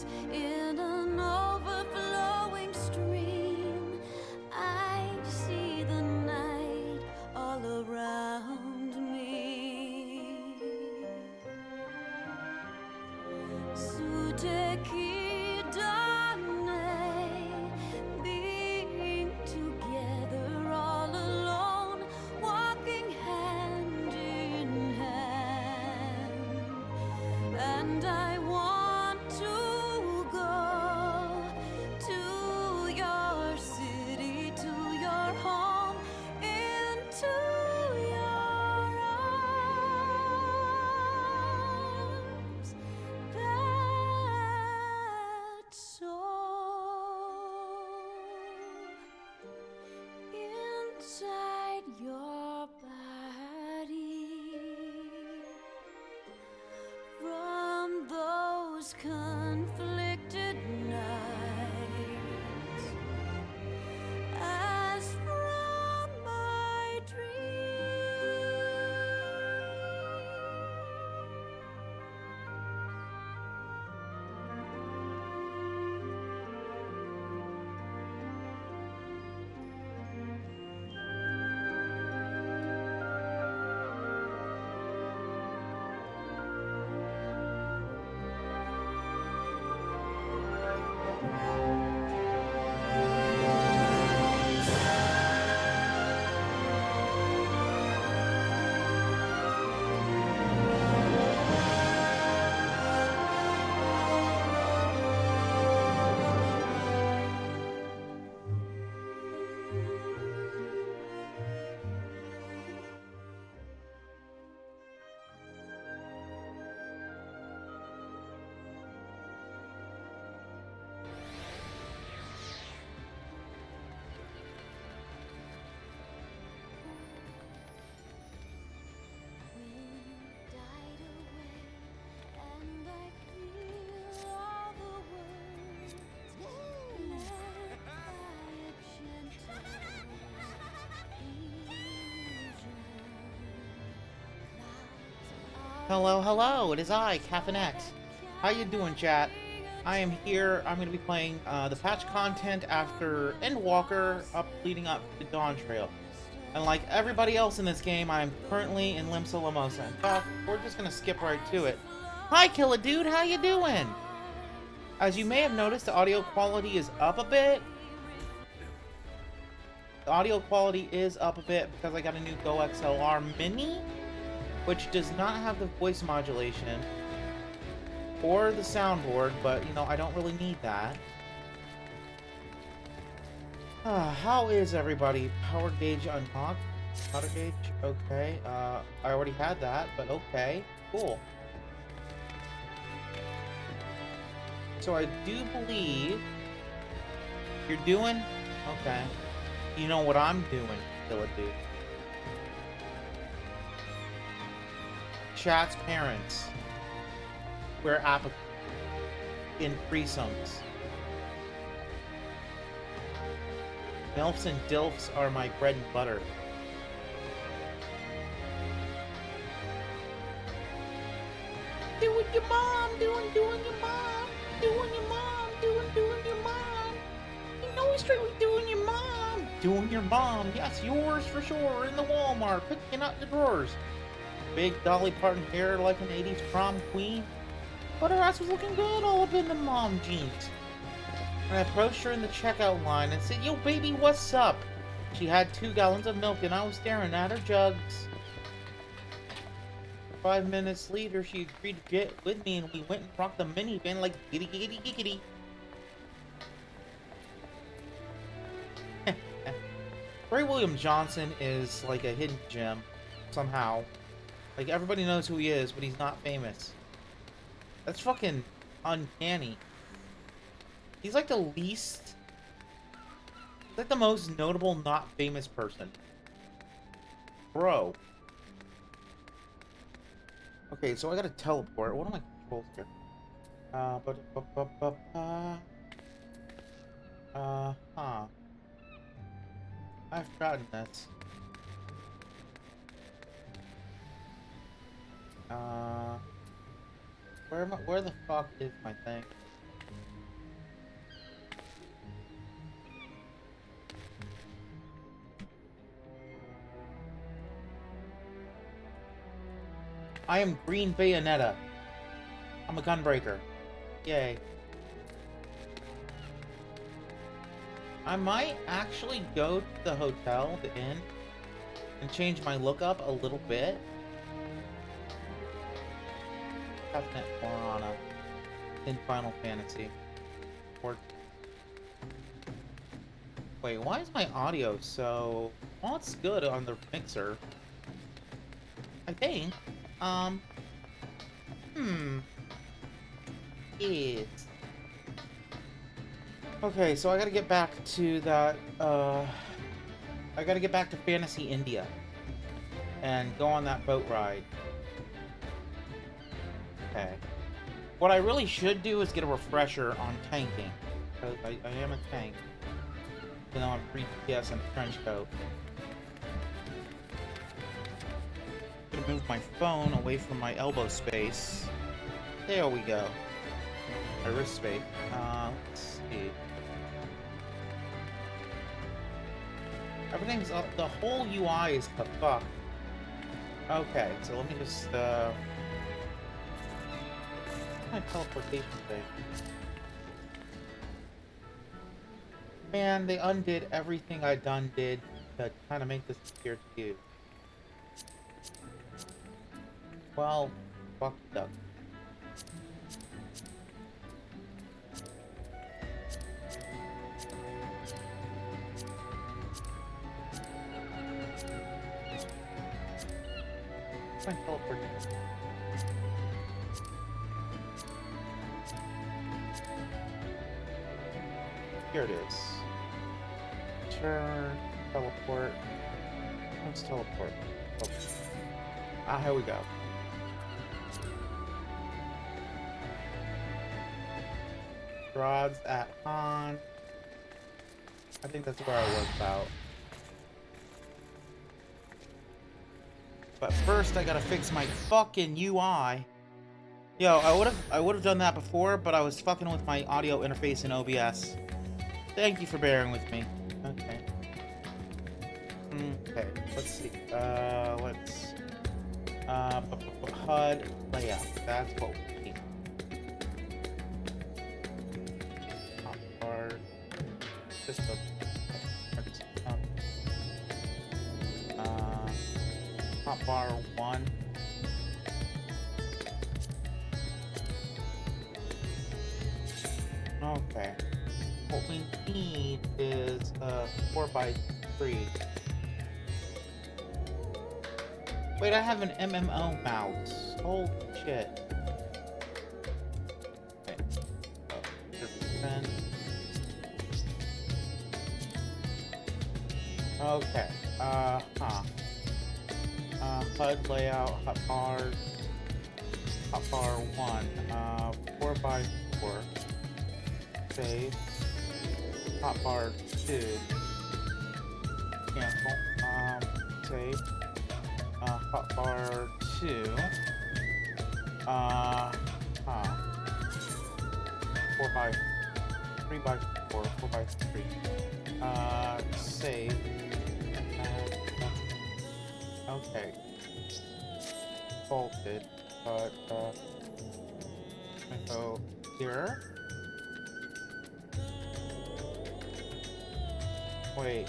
waves in an overflowing stream. I see the night all around me. Being together all alone, walking hand in hand. And I want to go to your city, to your home, into your arms. That's all. Inside your body, from those conflicted nights, as from my dreams. Hello, hello, it is I, Caffeinette. How you doing, chat? I am here. I'm going to be playing the patch content after Endwalker leading up to Dawn Trail. And like everybody else in this game, I am currently in Limsa Lamosa. In fact, we're just going to skip right to it. Hi, Killa Dude, how you doing? As you may have noticed, the audio quality is up a bit. The audio quality is up a bit because I got a new Go XLR Mini, which does not have the voice modulation or the soundboard, but, you know, I don't really need that. How is everybody? Power gauge unlocked. Power gauge, okay. I already had that, but okay. Cool. So I do believe you're doing... Okay. You know what I'm doing, Killa Dude. Chat's parents wear applicants in threesomes. MILFs and DILFs are my bread and butter. Doing your mom, doing your mom, doing your mom, doing your mom. You know it's straight with doing your mom. Doing your mom, yes, yours for sure, in the Walmart, picking out the drawers. Big Dolly Parton hair like an 80s prom queen, but her ass was looking good all up in the mom jeans. And I approached her in the checkout line and said, "Yo baby, what's up?" She had 2 gallons of milk and I was staring at her jugs. 5 minutes later, she agreed to get with me and we went and rocked the minivan like giddy giggity giggity. Ray William Johnson is like a hidden gem, somehow. Like, everybody knows who he is, but he's not famous. That's fucking uncanny. He's like the least... He's like the most notable not famous person. Bro. Okay, so I gotta teleport. What are my controls here? Huh. I've forgotten this. Where the fuck is my thing? I am Green Bayonetta. I'm a gunbreaker. Yay. I might actually go to the hotel, the inn, and change my look up a little bit. Caffeinette Guarana in Final Fantasy. Or... Wait, why is my audio so... Well, it's good on the mixer. I think. Yes. Okay, so I gotta get back to that, I gotta get back to Fantasy India. And go on that boat ride. Okay. What I really should do is get a refresher on tanking. Because I am a tank. Even though I'm 3 PS and a trench coat. I'm gonna move my phone away from my elbow space. There we go. My wrist space. Let's see. Everything's up. The whole UI is fucked. Okay, so let me just, my teleportation thing. Man, they undid everything I did to kind of make this appear to you. Well, fuck duck. My teleportation. Here it is. Turn, teleport. Let's teleport. Oh. Ah, here we go. Rods at Han. I think that's where I was about. But first, I gotta fix my fucking UI. Yo, I would have done that before, but I was fucking with my audio interface in OBS. Thank you for bearing with me. Okay. Okay, let's see. Let's... HUD layout. That's what we need. Hotbar. System. Hotbar 1. Okay. What we need is a 4x3. Wait, I have an MMO mouse. Holy shit. Okay. 100%. Okay. HUD layout, hotbar 1, 4x4. Save. Hotbar 2. Cancel. Save. Hotbar 2. 3x4, 4x3. Save. Okay. Faulted, but go here. Wait,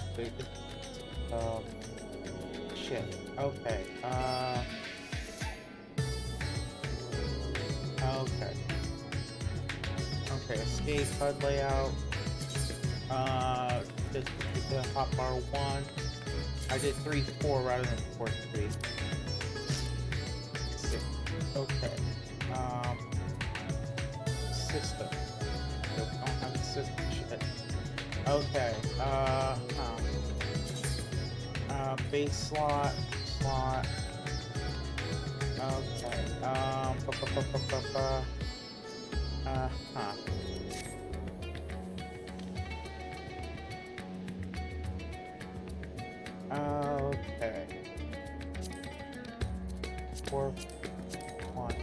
shit. Okay. Okay. Okay, escape HUD layout. Just the hotbar 1. I did 3-4 rather than 4-3. 6. Okay. System. I don't have the system shit. Okay. Base slot. Okay. Okay. 4, 1.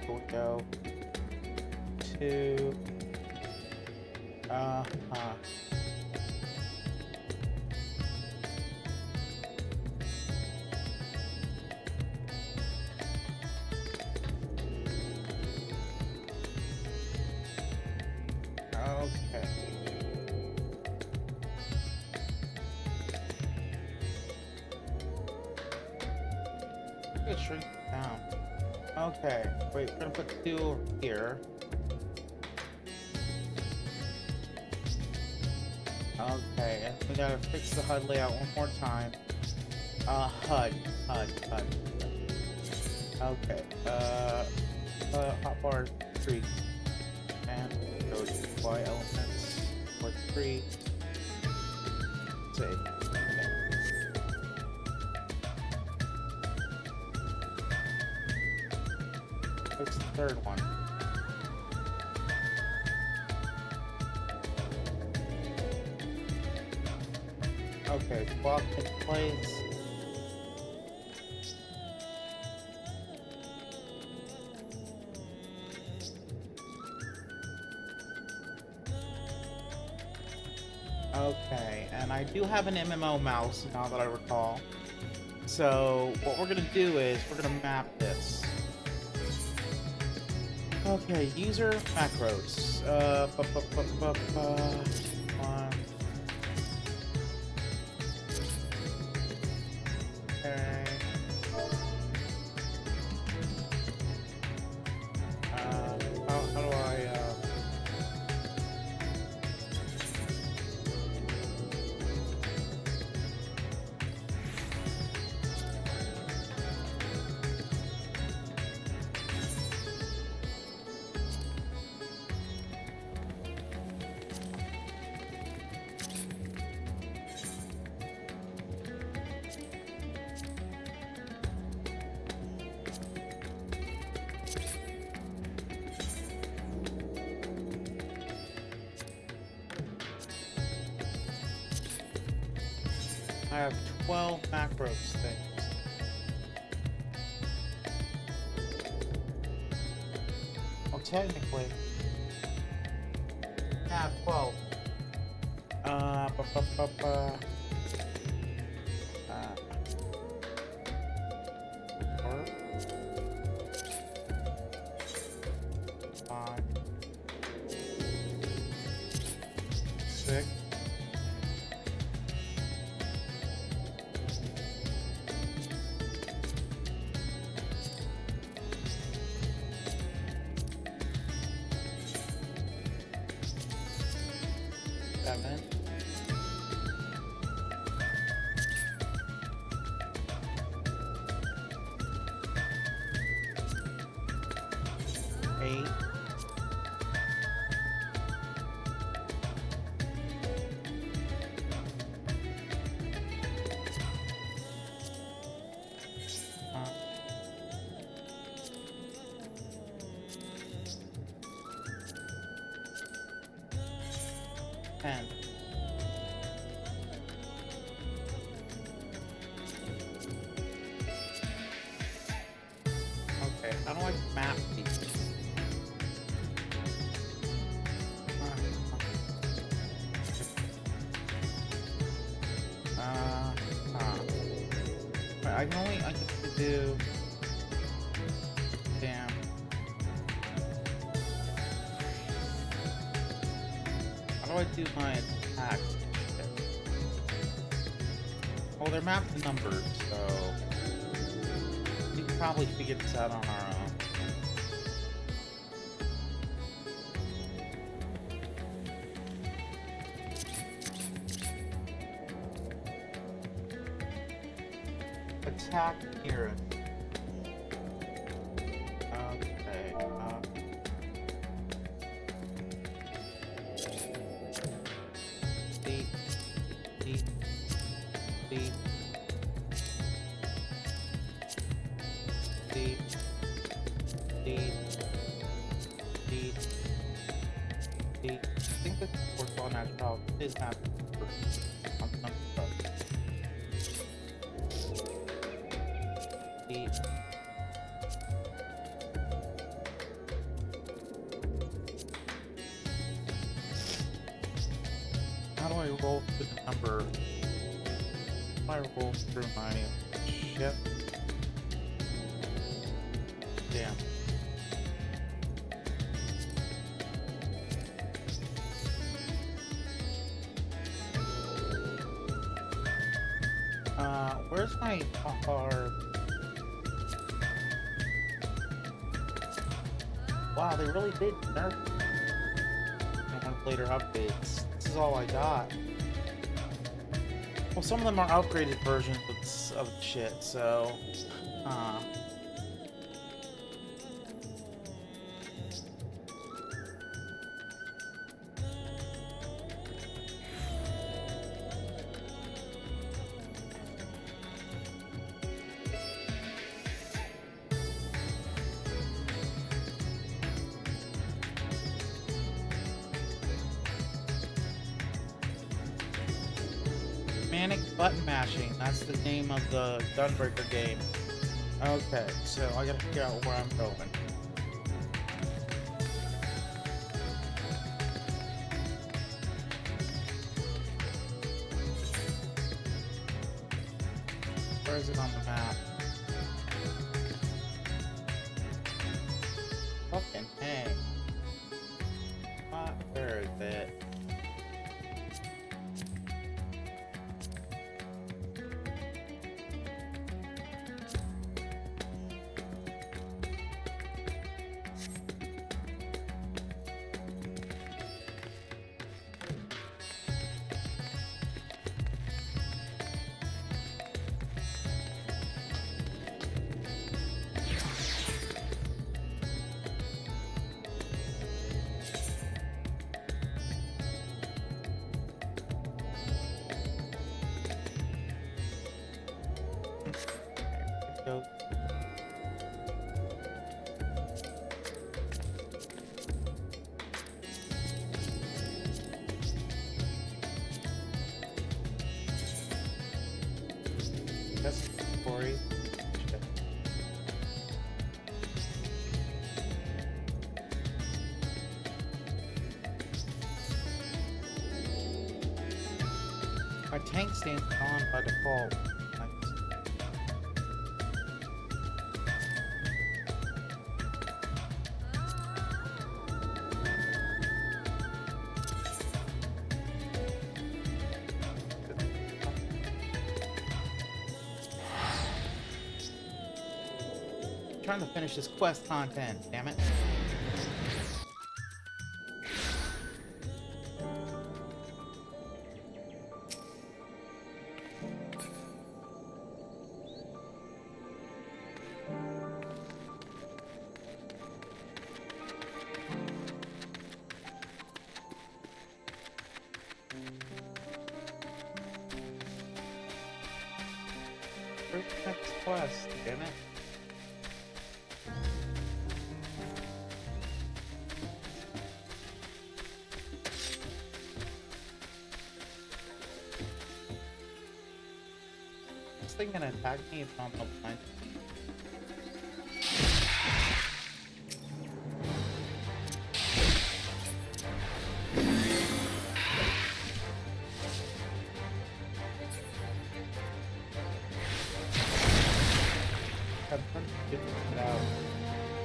Here we go. 2. shrink it down. Okay, wait, we're gonna put 2 over here. Okay, and we gotta fix the HUD layout one more time. HUD. Okay, hotbar 3. And go to Y elements for 3. Save. Okay. Fix the third one. Okay, block in place. Okay, and I do have an MMO mouse now that I recall. So what we're gonna do is we're gonna map this. Okay, user macros. One. Okay. How do I, I have 12 macros things. Well, technically, I have 12. Four, 5, 6. 7. 8. 10. Okay, how do I map these? I can do. Damn. How do I do my attack? Well, they're mapped to numbers, so we can probably figure this out on our own. Attack here. Okay. Deep. I think this is worth on that problem. It is not on some stuff. How do I roll through the number? How do I roll through my ship? Damn. Where's my car? they really did nerf one of later updates. This is all I got. Well, some of them are upgraded versions of shit, so... Manic button mashing, that's the name of the Gunbreaker game. Okay, so I gotta figure out where I'm going. Where is it on the map? Fucking hey. Where is it? Go. That's Corey. My tank stands on by default. Trying to finish this quest content, damn it. Where's the next quest, damn it? Thing gonna attack me if I'm blind. I'm trying to get it out.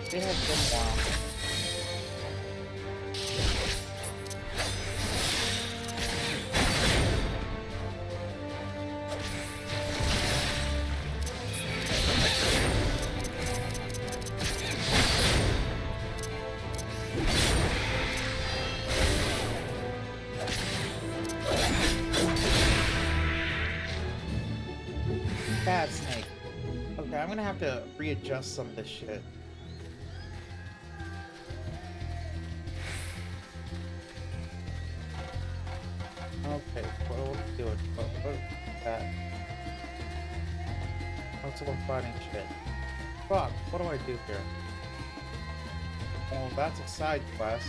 They have been a while. Bad snake. Okay, I'm gonna have to readjust some of this shit. Okay, what are we doing? What is that? What's all fighting shit? Fuck, what do I do here? Well, that's a side quest.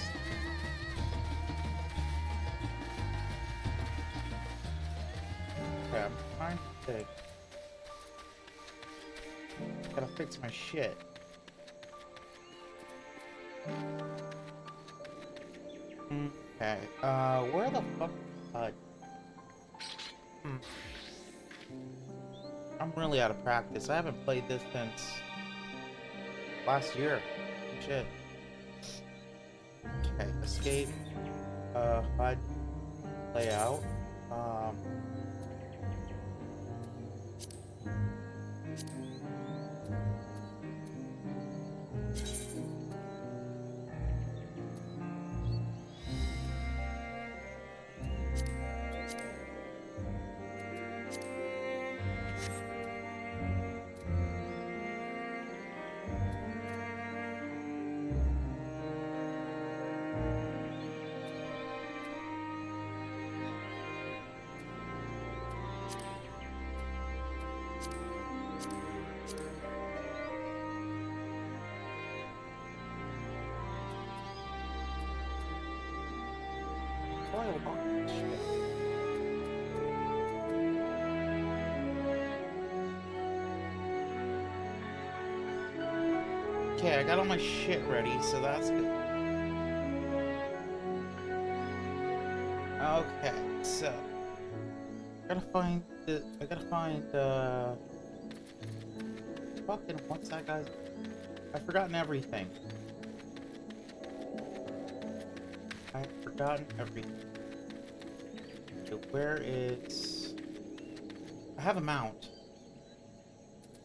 Okay, I'm trying to think. Gotta fix my shit. Okay, where the fuck? I'm really out of practice. I haven't played this since last year. Shit. Okay, escape. HUD layout. oil box. Okay, I got all my shit ready, so that's good. Okay, so I gotta find fucking what's that guy's? I've forgotten everything. I've forgotten everything. So where is... I have a mount.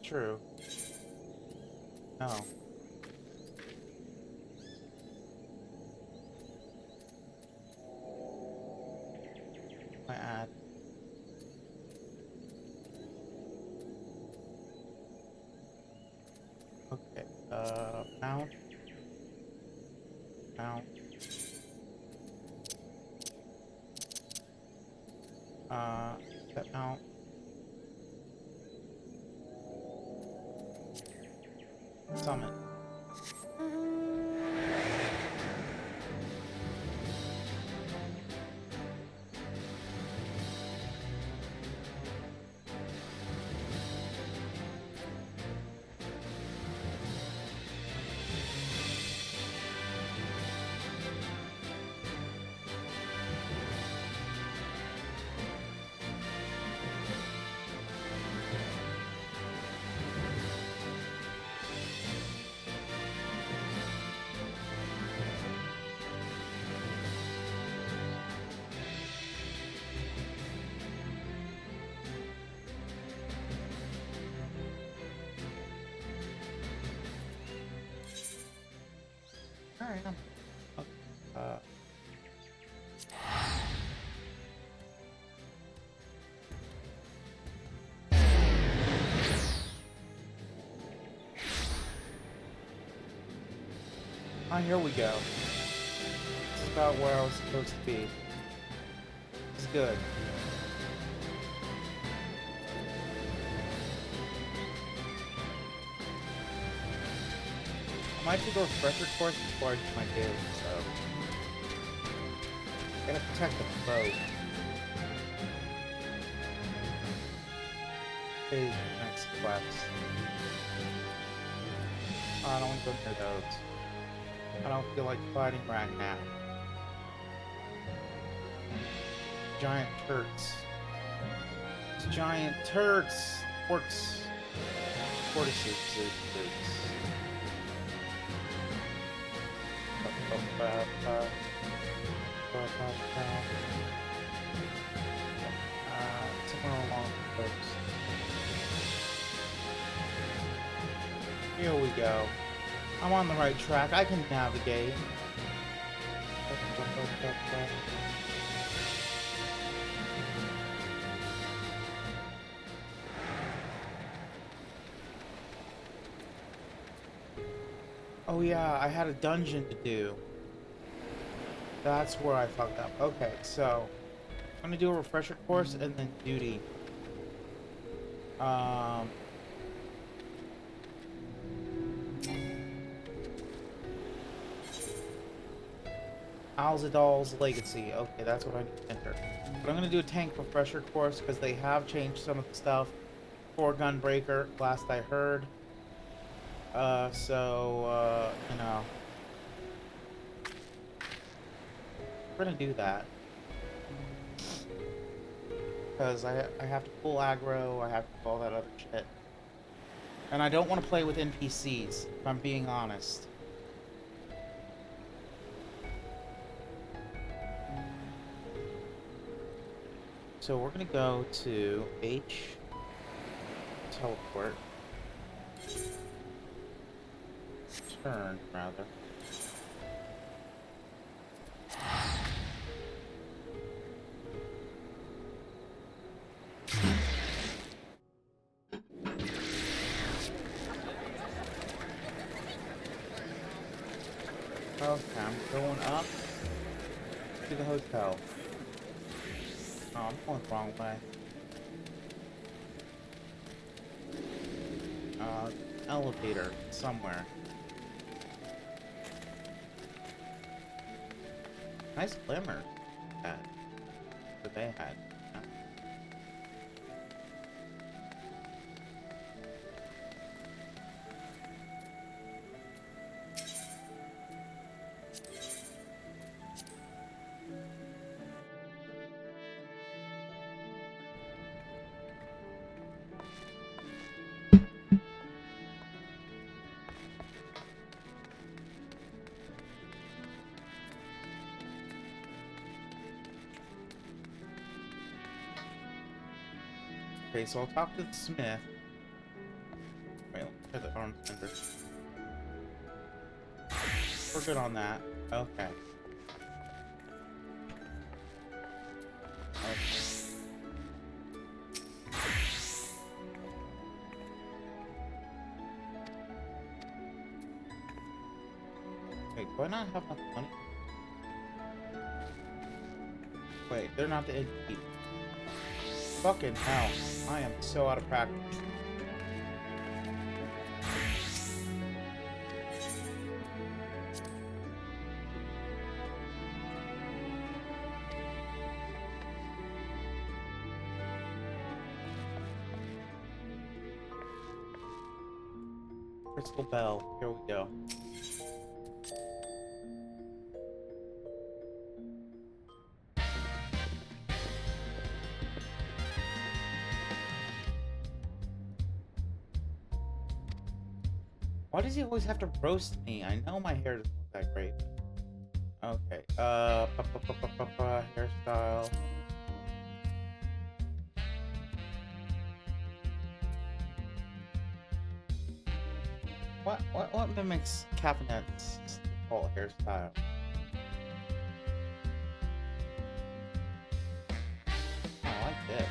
True. No. My ad. Okay, mount. Mount. Set mount. Summon. Alright, okay. Oh, here we go. This is about where I was supposed to be. It's good. I might take a refresher course before I do my daily, so... I gotta protect the boat. Okay, next quest. Oh, I don't want to go near those. I don't feel like fighting right now. Giant turks. It's giant turks! Orcs. Tortoises. Somewhere along the coast. Here we go. I'm on the right track. I can navigate. Oh yeah, I had a dungeon to do. That's where I fucked up. Okay, so I'm gonna do a refresher course and then duty. Alzadal's Legacy. Okay, that's what I need to enter. But I'm gonna do a tank refresher course because they have changed some of the stuff for Gunbreaker, last I heard. You know, we're gonna do that. Because I have to pull aggro, I have to do all that other shit. And I don't want to play with NPCs, if I'm being honest. So we're gonna go to H, teleport, turn rather. Okay, I'm going up to the hotel. Oh, I'm going the wrong way. Elevator somewhere. Nice glimmer. had. That they had. Yeah. Okay, so I'll talk to the smith. Wait, let me try the arm center. We're good on that. Okay. Wait, do I not have enough money? Wait, they're not the edgy. Fucking hell. I am so out of practice. Crystal Bell. Here we go. Why does he always have to roast me? I know my hair doesn't look that great. Okay. Hairstyle. What mimics Caffeinette's default hairstyle? Oh, I like this.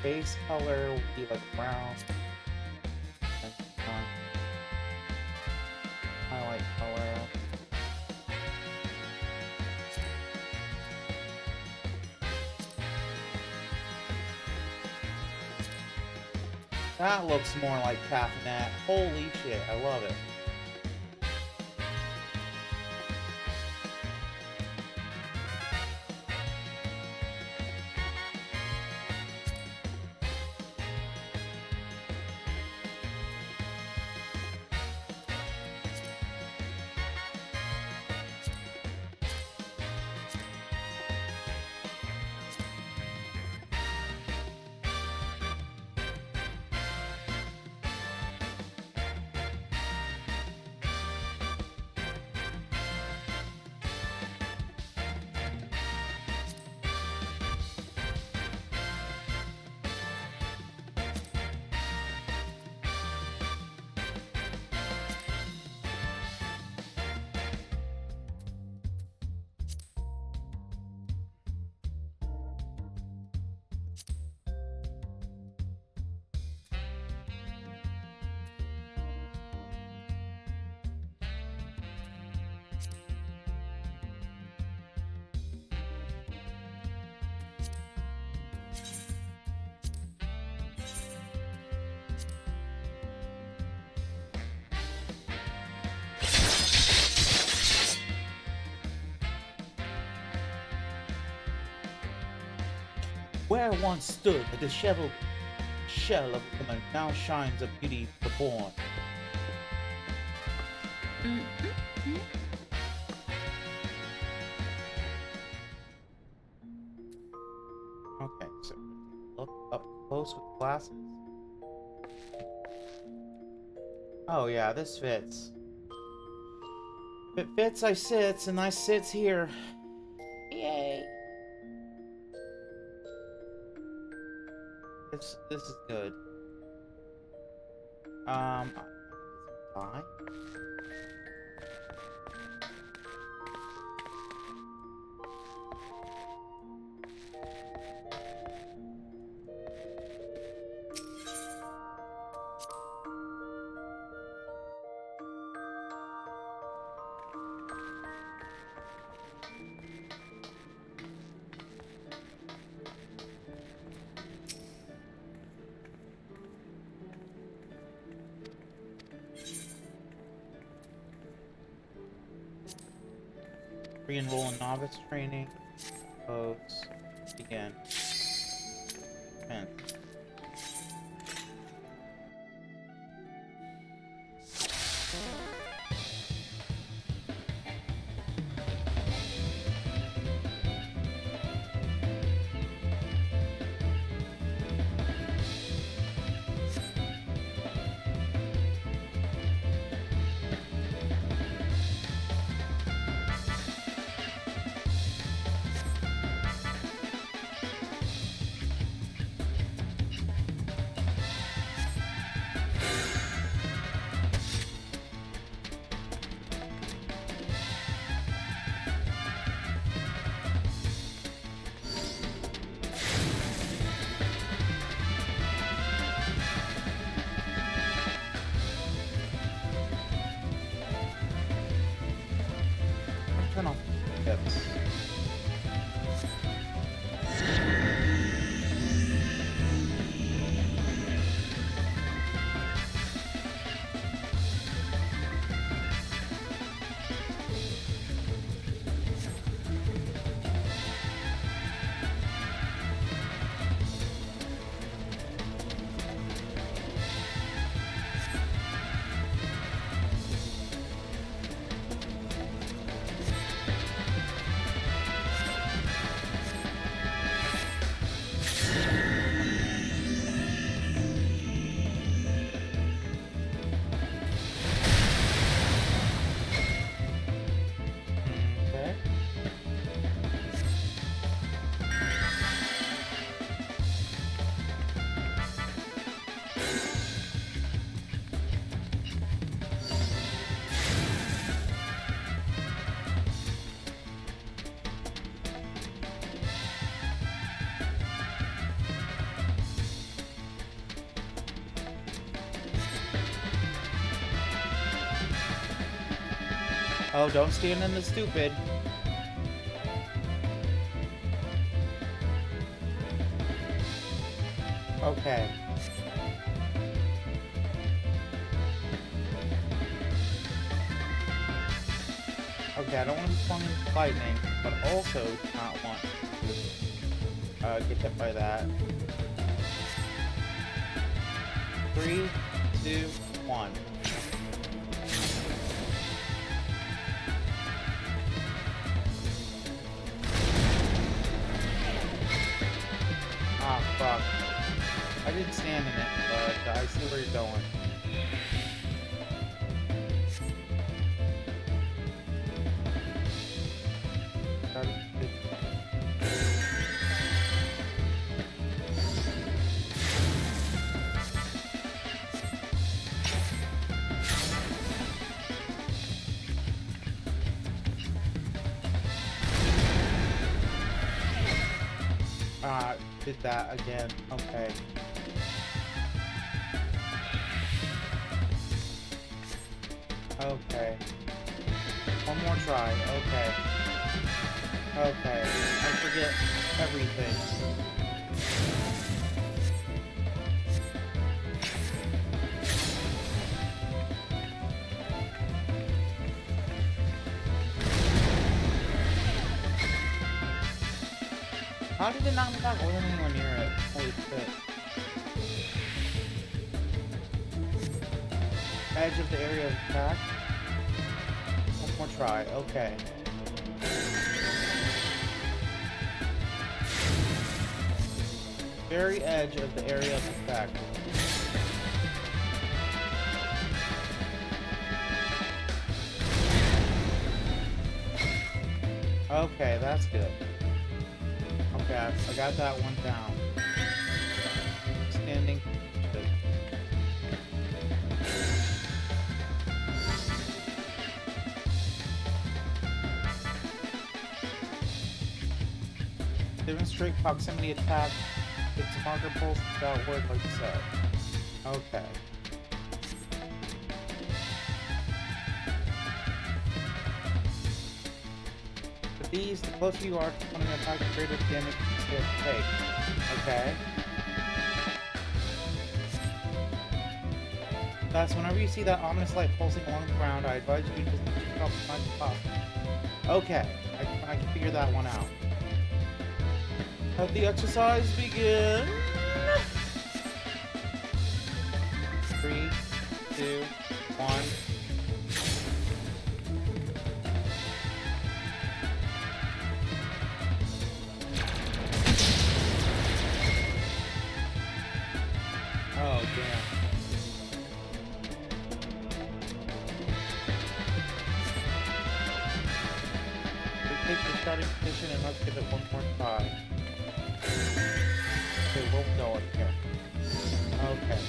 Base color will be like brown. Highlight color. That looks more like Caffeinette. Holy shit, I love it. Where once stood the disheveled shell of a woman, now shines a beauty reborn. Okay, so look up close with glasses. Oh yeah, this fits. If it fits, I sits, and I sits here. Yay! This is good. Tie? Re-enroll in novice training. Pose. Begin. 10. Turn off tips. Okay. Oh, don't stand in the stupid. Okay. Okay, I don't want to be flung into lightning, but also do not want to get hit by that. 3, 2, 1. Ah, fuck. I didn't stand in it, but I see where you're going. Did that again. Okay. Okay. One more try. Okay. Okay. I forget everything. How did it not knock oil anywhere near it? Holy shit. Edge of the area of attack. One more try. Okay. Very edge of the area of attack. Okay, that's good. Okay, I got that one down. Standing. Good. Demonstrate proximity attack. It's a marker pulse without word like so. Okay. With these, the closer you are to pointing an attack, the greater damage you take. Okay. Thus, whenever you see that ominous light pulsing along the ground, I advise you to just keep up as much as possible. Okay, I can figure that one out. Let the exercise begin. 3, 2, 1. Oh, damn. We take the starting position and let's give it one more try. Okay, we'll go up here. Okay.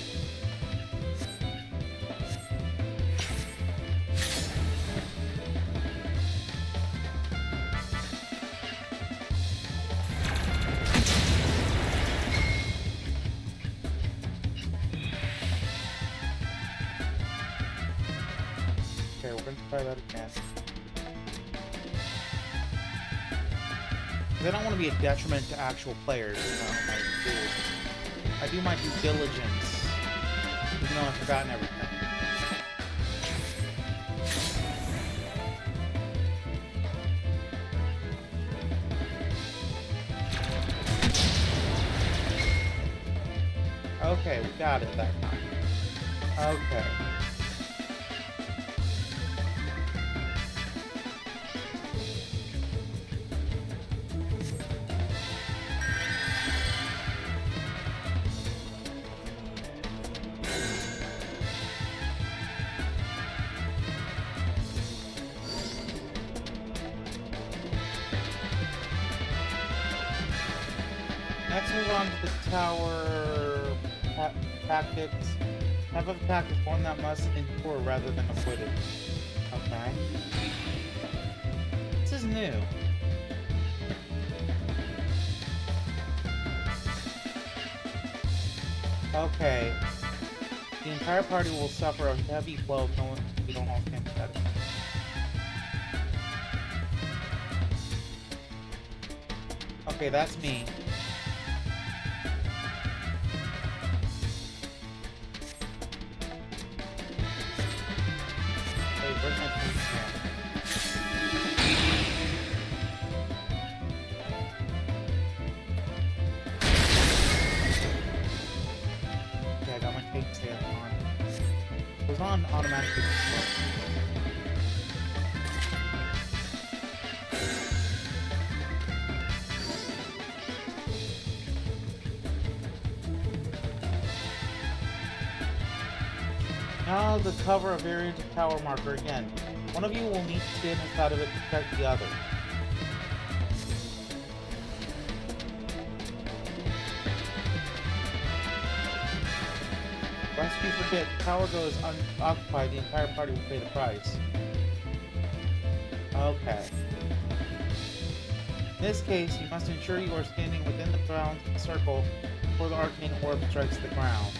Okay, we're gonna try that again. I don't want to be a detriment to actual players, you know, I do my due diligence, even though I've forgotten everything. Okay, we got it that time. Okay. Let's move on to the tower tactics. Type of attack is one that must endure rather than avoid it. Okay. This is new. Okay. The entire party will suffer a heavy blow if we don't all stand together. Okay, that's me. Where's my pink now? Okay, I got my tape stand on. It was on automatically before. Now the cover a variant tower marker again. One of you will need to stand inside of it to protect the other. Lest you forget, the tower goes unoccupied, the entire party will pay the price. Okay. In this case, you must ensure you are standing within the bounds of the circle before the arcane orb strikes the ground.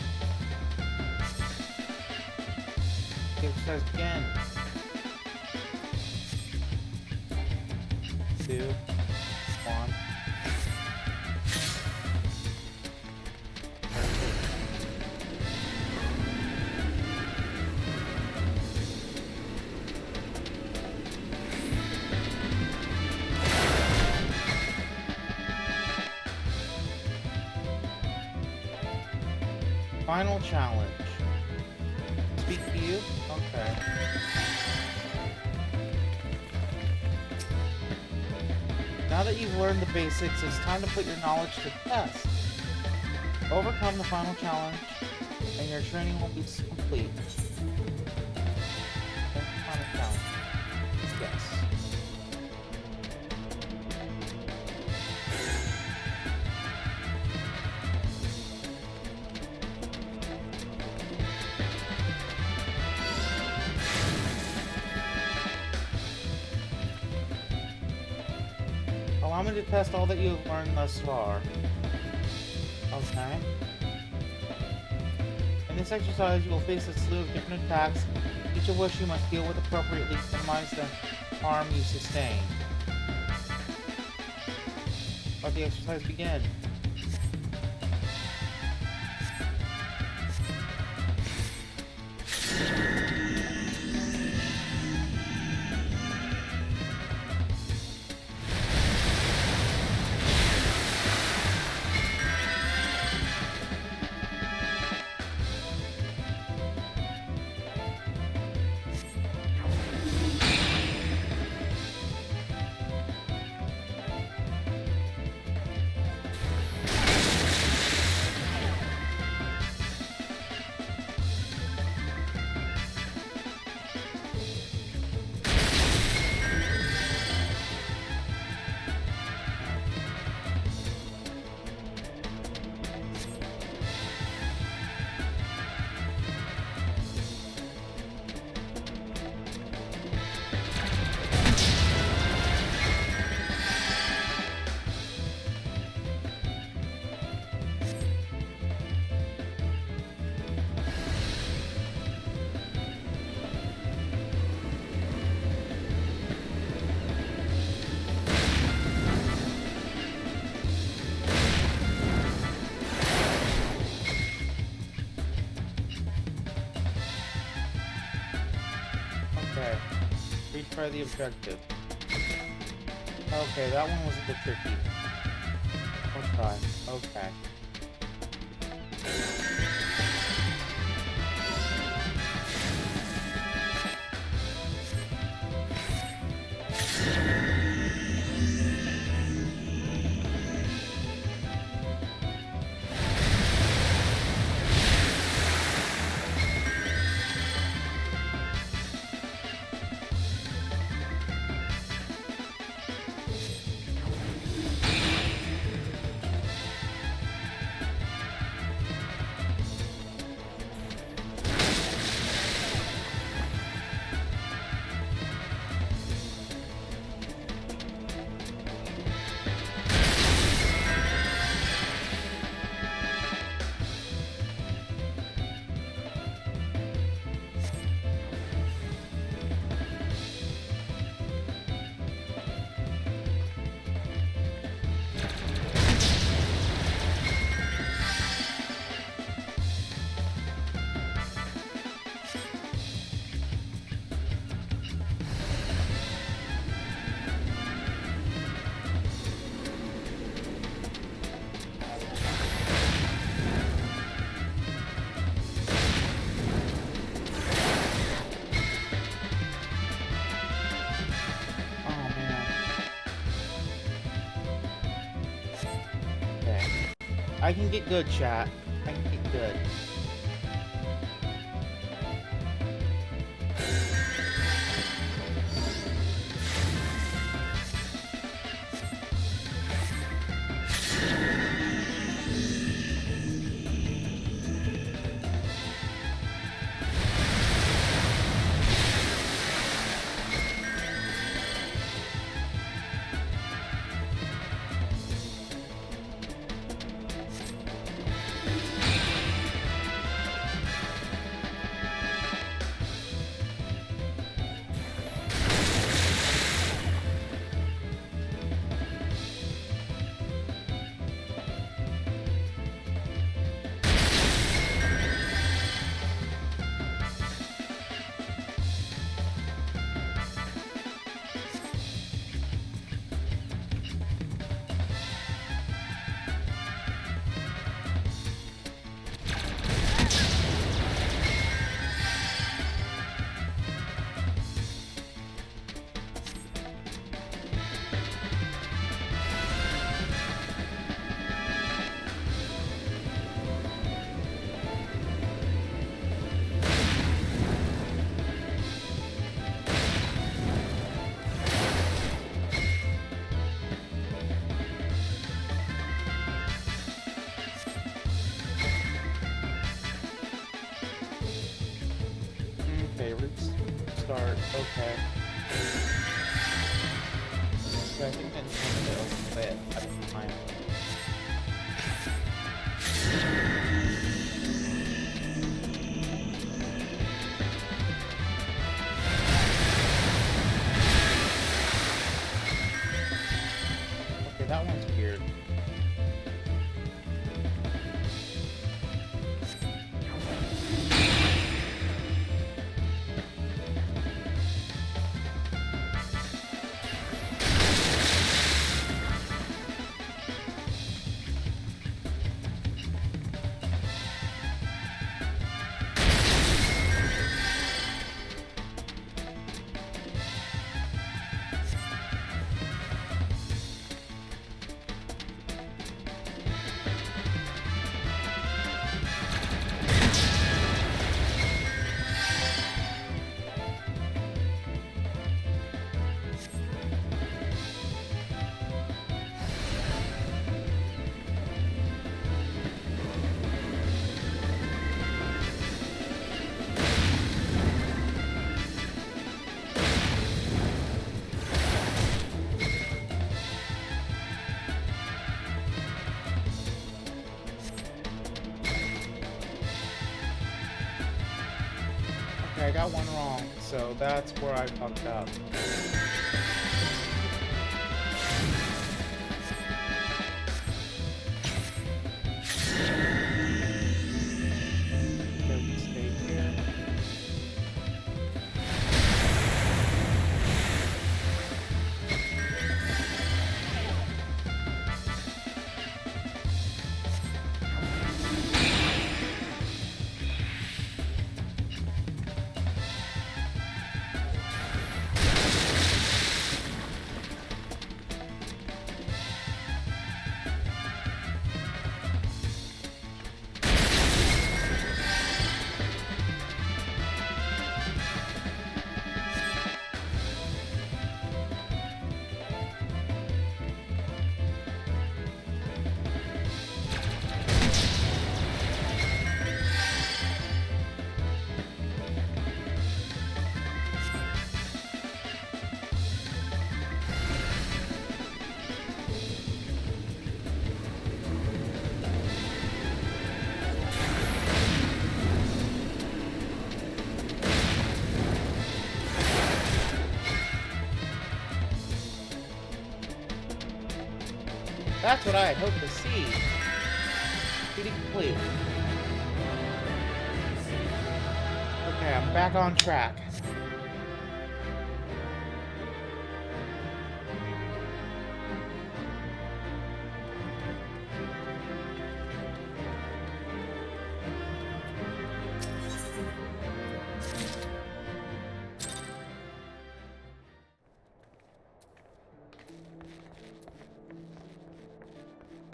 The exercise again. 2, 1. Final challenge. Speak to you? Okay. Now that you've learned the basics, it's time to put your knowledge to the test. Overcome the final challenge, and your training will be complete. Final challenge. Yes. Allow me to test all that you have learned thus far. Okay. In this exercise, you will face a slew of different attacks, each of which you must deal with appropriately to minimize the harm you sustain. Let the exercise begin. Okay. Retry the objective. Okay, that one was a bit tricky. One try. Okay. I can get good, chat. I can get good. Start. Okay. So I think I just want to play it at a time. Okay, that one's weird. I got one wrong, so that's where I fucked up. Okay, we stay here. That's what I had hoped to see. Duty complete. Okay, I'm back on track.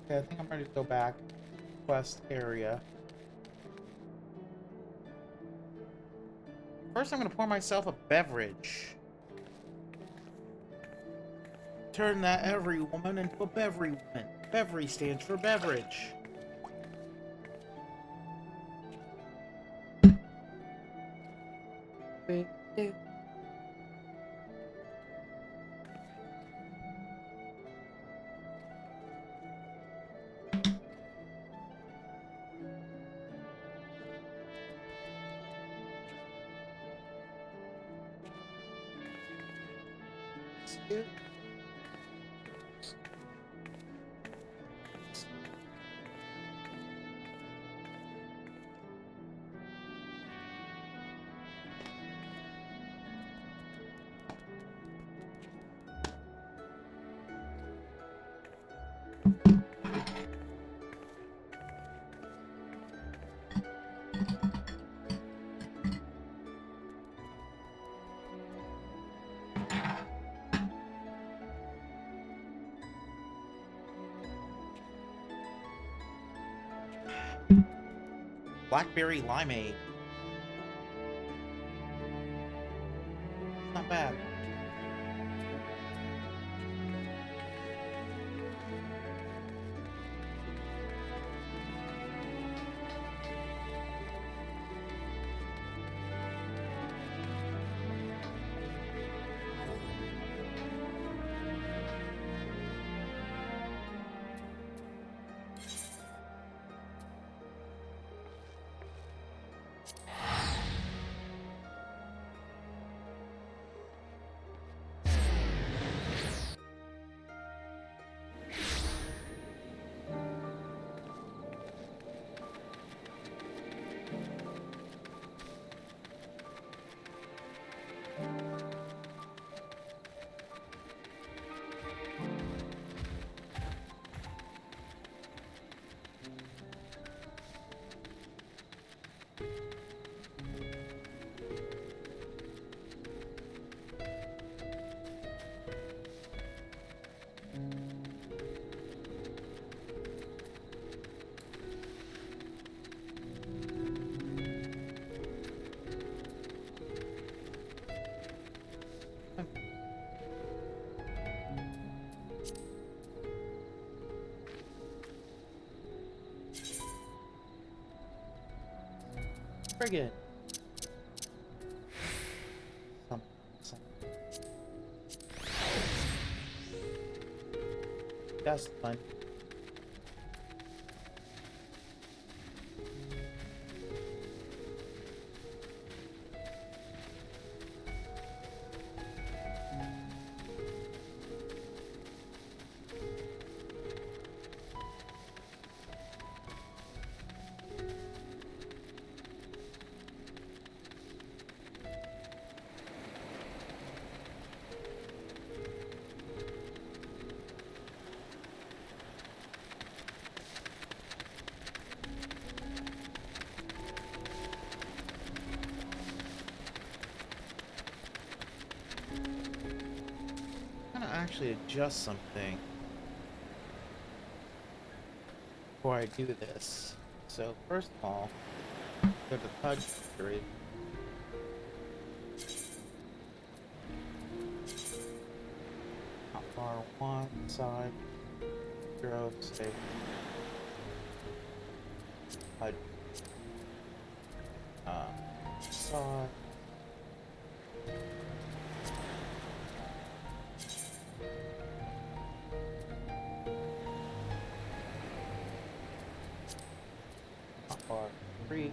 Okay, I think I'm ready to go back. Quest area. First, I'm going to pour myself a beverage. Turn that every woman into a bevery woman. Bevery stands for beverage. Blackberry limeade. Not bad. Friggin'. That's fun. Actually adjust something before I do this. So first of all, go to HUD history. Hotbar 1 side 0 save. HUD side. Hotbar 3.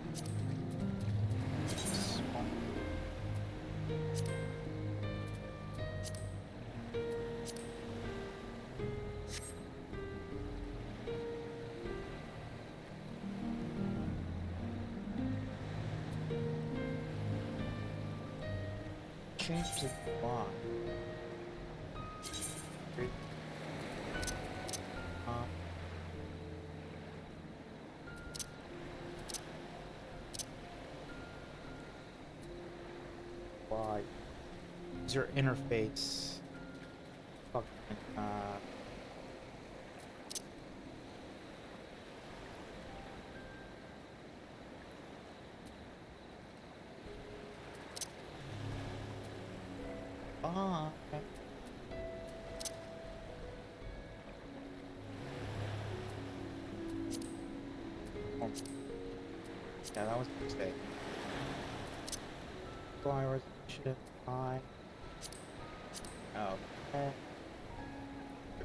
changes it why? Why? User interface. Fucking, okay. Oh. Yeah, that was a mistake. Fly resolution, high. Okay.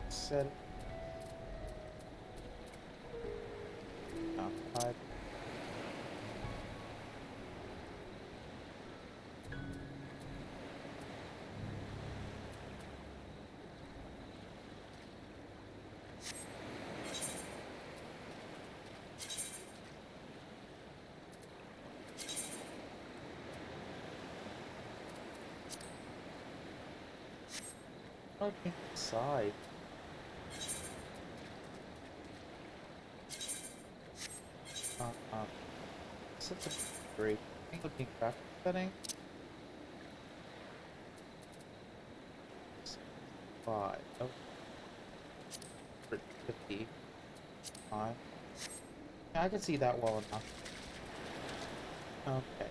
Set it. Five. Okay, side. Such a great thing looking graphic setting. 5. Oh. 50. 5. Yeah, I can see that well enough. Okay.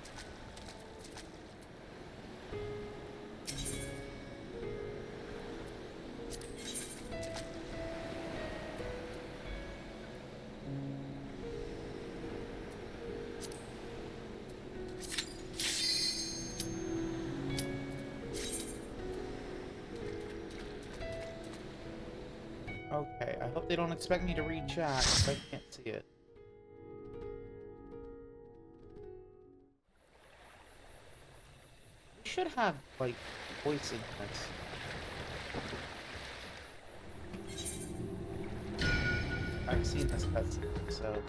Okay, I hope they don't expect me to read chat if I can't see it. We should have, like, voice in this. I've seen this cutscene, so...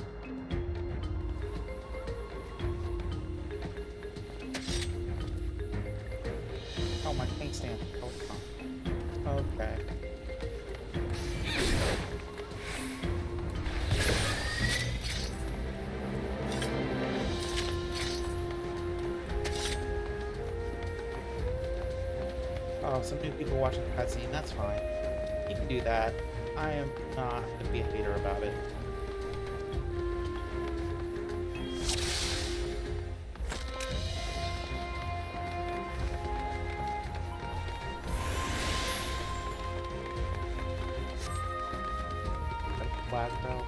Oh, my paint stand. Oh, okay. Oh, some new people watching the cutscene, that's fine. You can do that. I am not gonna be a hater about it. Black belt.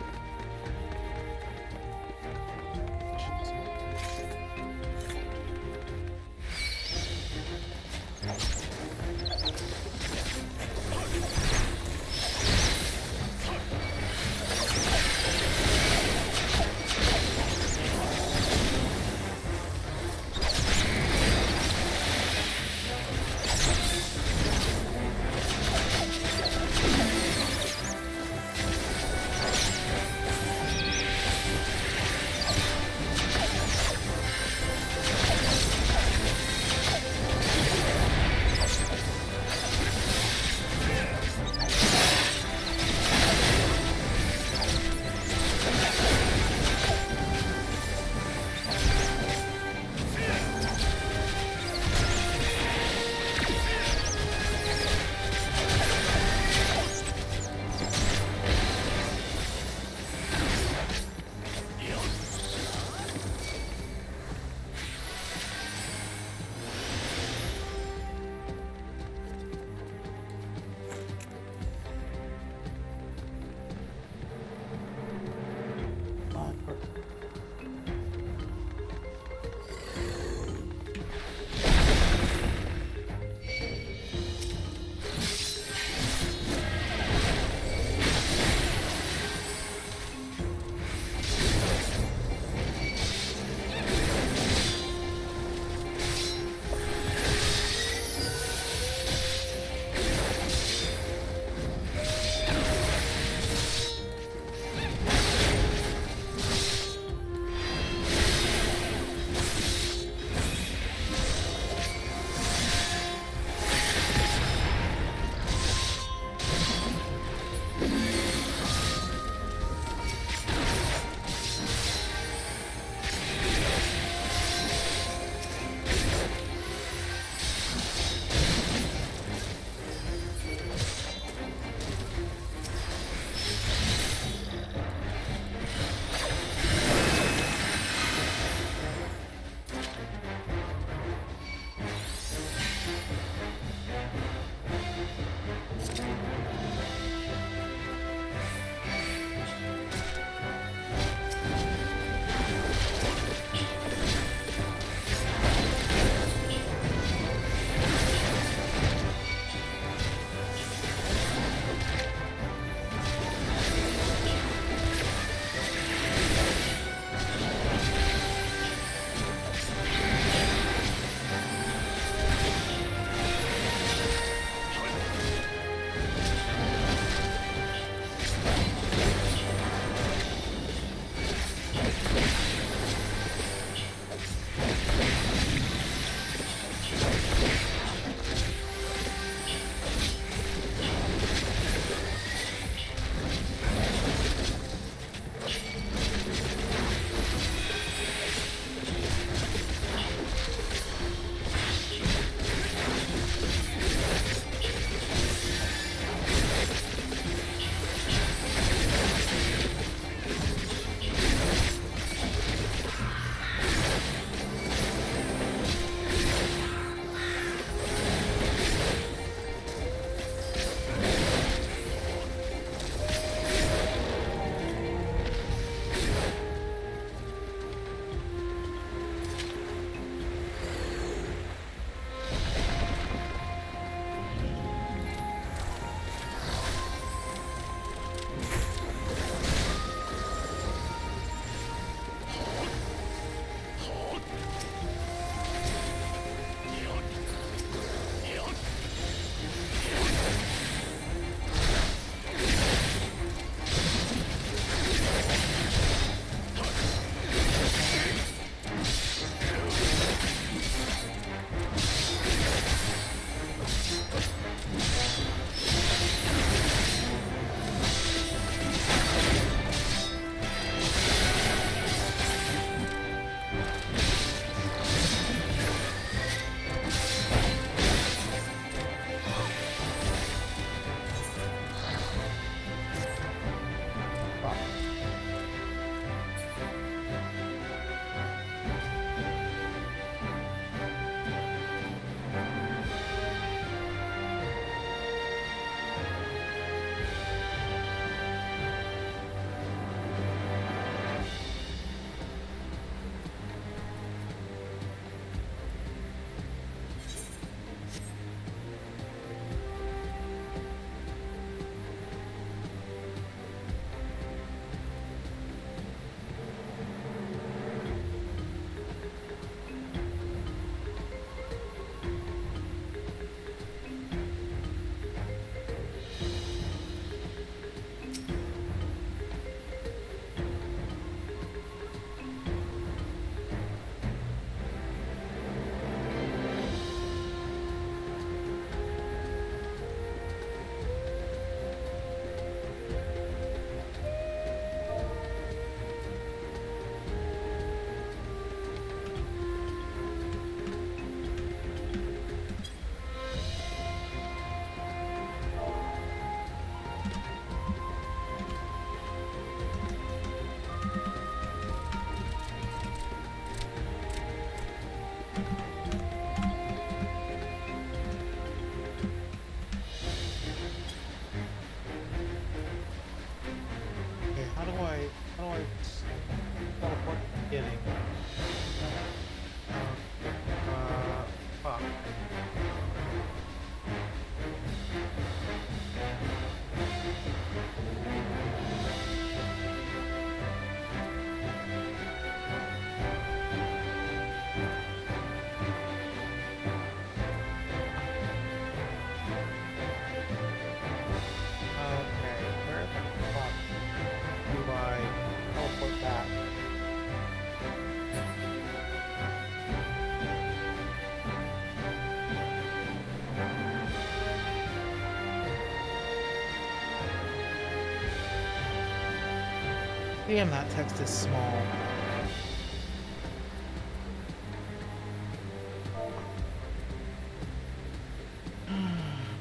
Damn, that text is small.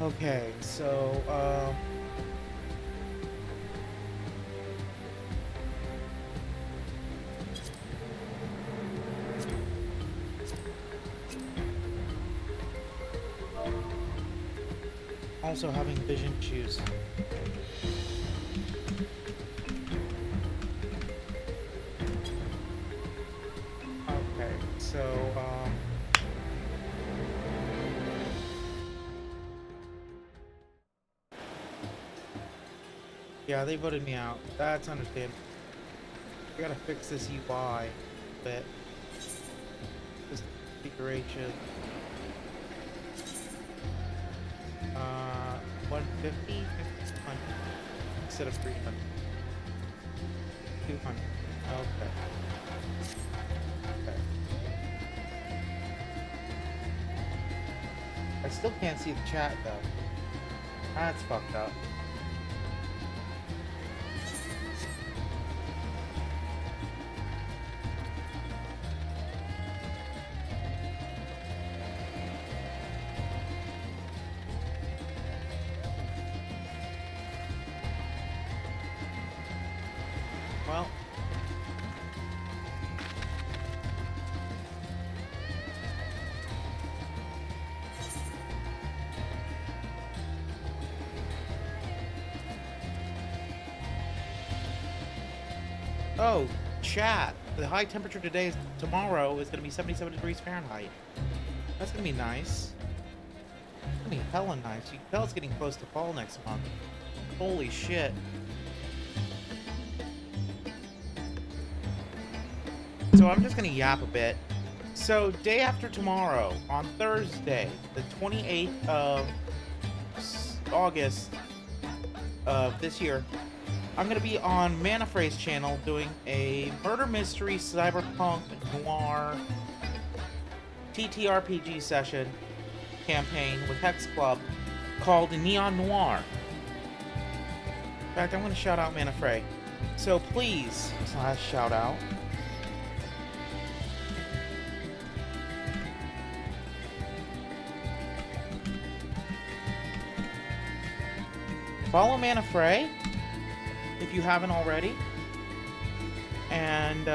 Okay, so, also having vision issues. Okay, so, yeah, they voted me out. That's understandable. I gotta fix this UI a bit. This configuration. 150? 200 instead of 300. 200. Okay. Okay. I still can't see the chat though. That's fucked up. Well, oh, chat. The high temperature tomorrow is going to be 77 degrees Fahrenheit. That's going to be nice. It's going to be hella nice. You can tell it's getting close to fall next month. Holy shit. So I'm just going to yap a bit. So day after tomorrow, on Thursday, the 28th of August of this year, I'm going to be on Manafray's channel doing a murder mystery cyberpunk noir TTRPG session campaign with Hex Club called Neon Noir. In fact, I'm going to shout out Manafray. So please, shout out. Follow Manafray if you haven't already, and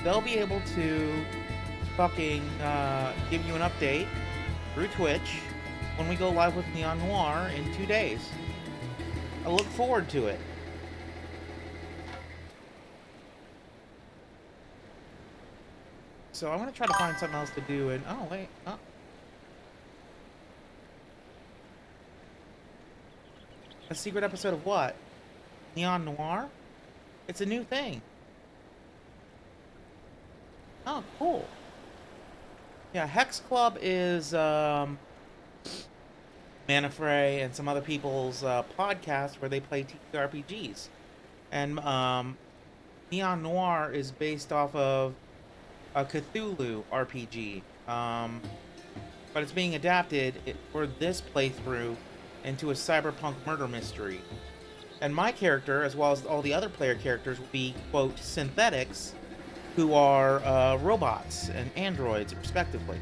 they'll be able to fucking give you an update through Twitch when we go live with Neon Noir in 2 days. I look forward to it. So I'm gonna try to find something else to do, and oh wait, oh. A secret episode of what? Neon Noir? It's a new thing. Oh, cool. Yeah, Hex Club is Manafray and some other people's podcast where they play TTRPGs. And Neon Noir is based off of a Cthulhu RPG. But it's being adapted for this playthrough into a cyberpunk murder mystery. And my character, as well as all the other player characters, will be, quote, synthetics, who are robots and androids, respectively.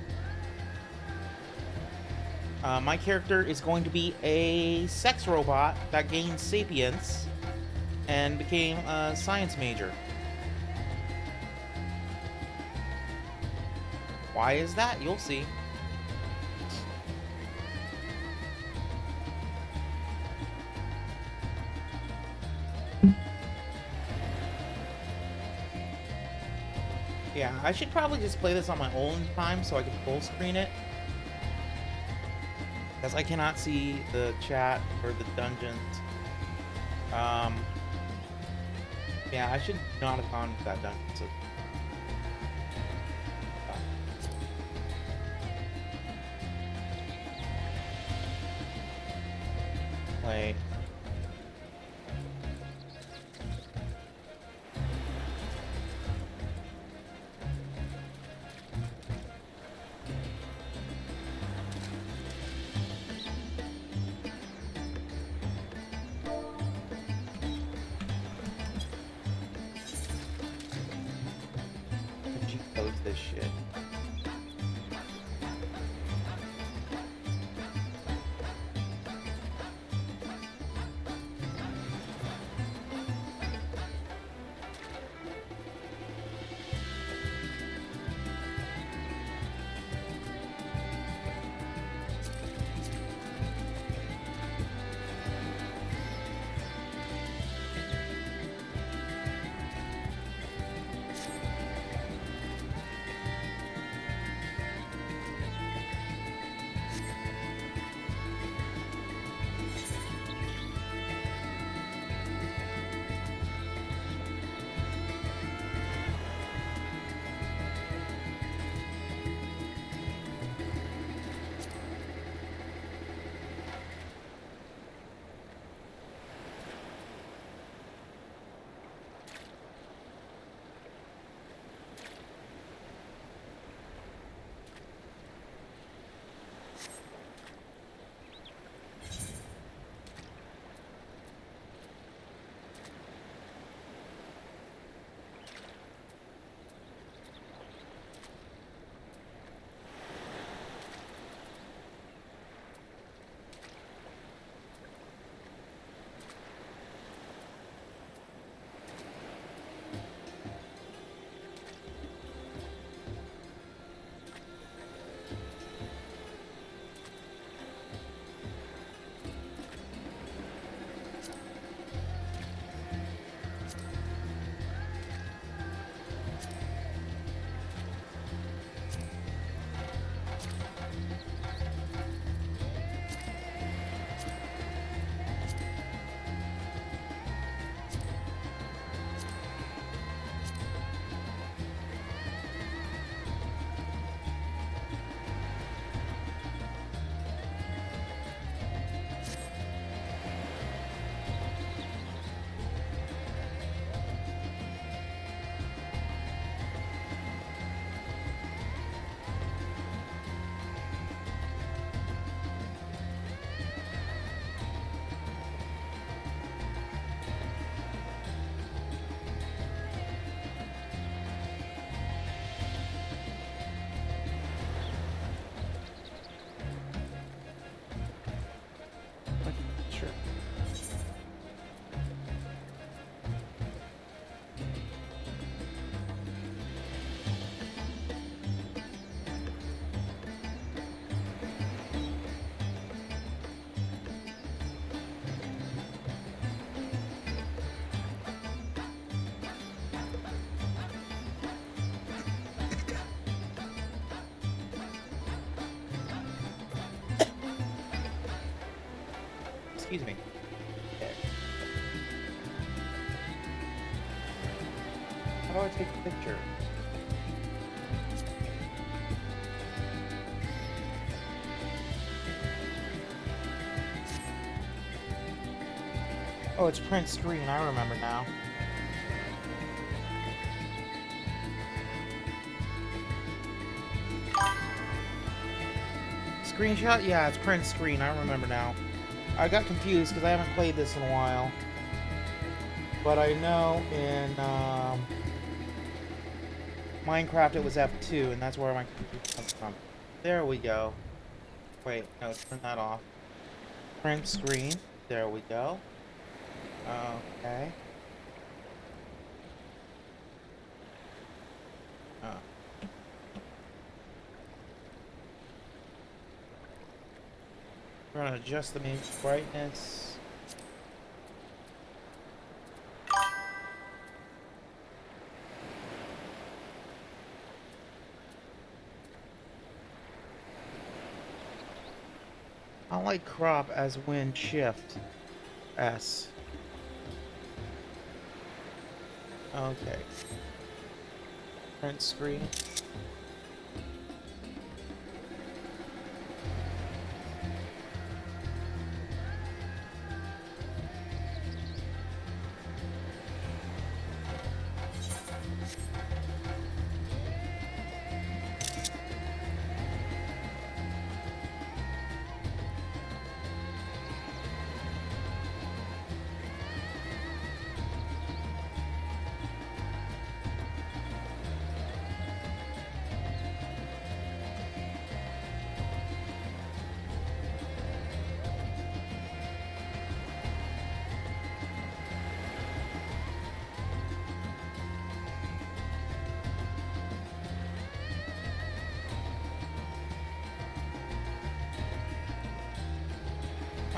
My character is going to be a sex robot that gained sapience and became a science major. Why is that? You'll see. Yeah, I should probably just play this on my own time so I can full screen it. Because I cannot see the chat or the dungeons. Yeah, I should not have gone to that dungeon. So. Wait. this shit. Sure. Excuse me. Okay. How do I take a picture? Oh, it's print screen. I remember now. Screenshot? Yeah, it's print screen. I remember now. I got confused because I haven't played this in a while. But I know in Minecraft it was F2, and that's where my computer comes from. There we go. Wait, no, turn that off. Print screen. There we go. Okay. We're gonna adjust the main brightness. I like crop as Win Shift S. Okay. Print screen.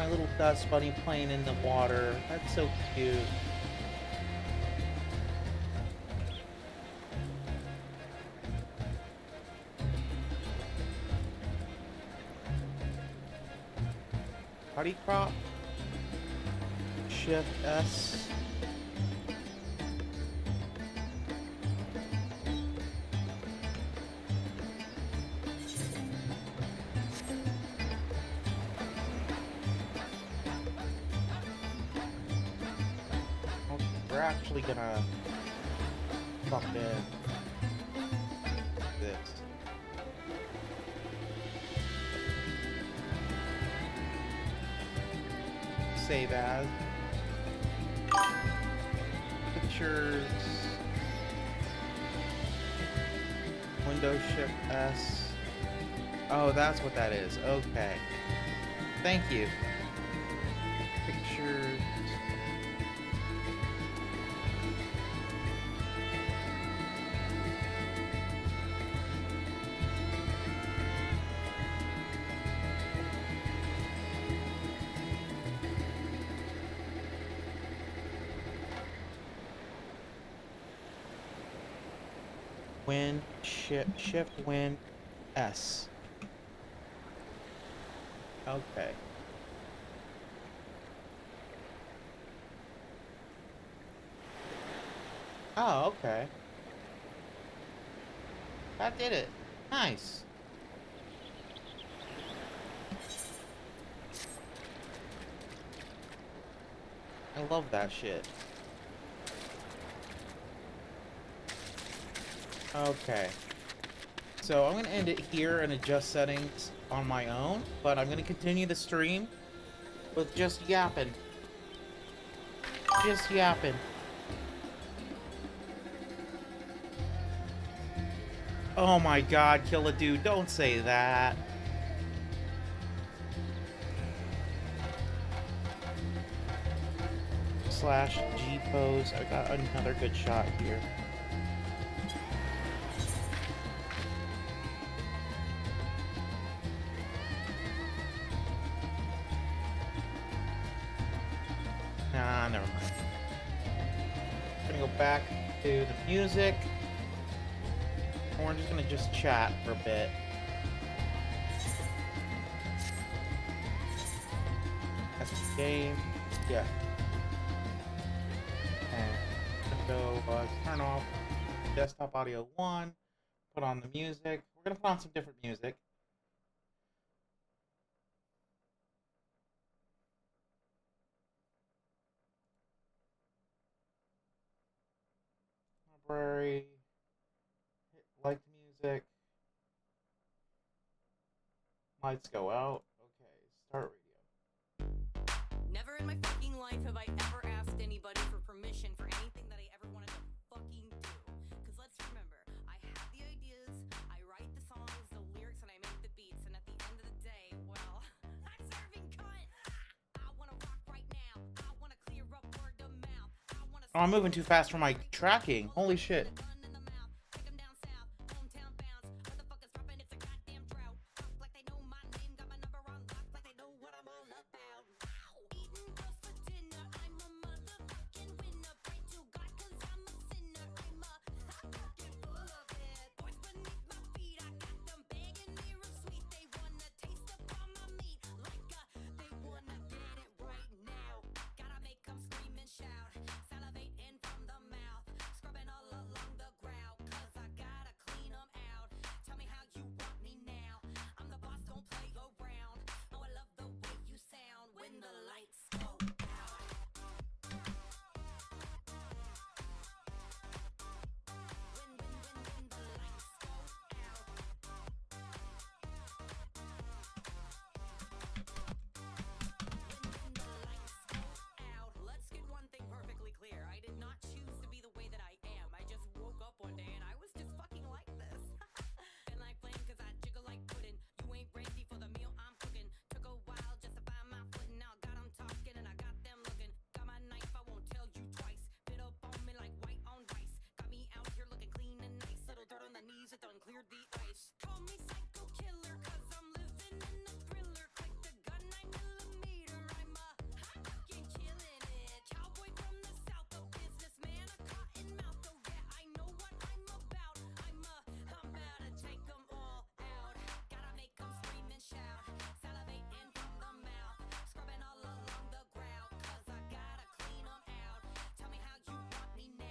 my little dust bunny playing in the water. That's so cute. Party crop. Shift S. We're actually gonna fucking this. Save as. Pictures. Windows Shift S. Oh, that's what that is. Okay. Thank you. Pictures. Win, shift, win, S. Okay. Oh, okay. That did it. Nice. I love that shit. Okay. So I'm going to end it here and adjust settings on my own, but I'm going to continue the stream with just yapping. Just yapping. Oh my god, kill a dude, don't say that. Slash G pose. I got another good shot here. Nah, never mind. I'm gonna go back to the music. We're just gonna chat for a bit. That's the game. Yeah. And go turn off desktop audio 1. Put on the music. We're gonna put on some different music. Library. Hit like music. Lights go out. Okay, start radio. Never in my fucking life have I ever asked anybody for permission for anything that I ever wanted to fucking do. Cause let's remember, I have the ideas, I write the songs, the lyrics, and I make the beats. And at the end of the day, well, I'm serving cunt. I wanna rock right now. I wanna clear up word of mouth. Oh, I'm moving too fast for my tracking. Holy shit. Done cleared the ice. Call me psycho killer, cause I'm living in a thriller. Click the gun 9mm.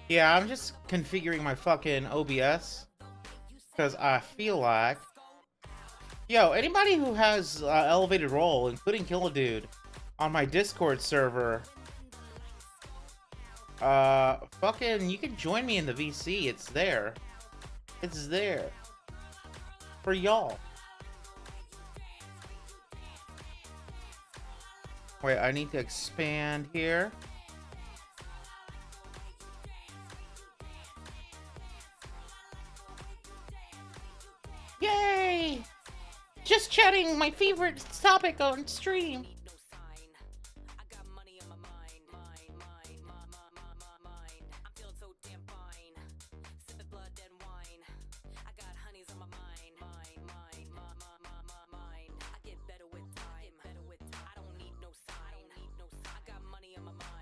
Yeah, I'm just configuring my fucking OBS because I feel like, yo, anybody who has elevated role, including Kill a Dude, on my Discord server, fucking, you can join me in the VC. It's there. It's there for y'all. Wait, I need to expand here. Yay! Just chatting my favorite topic on stream.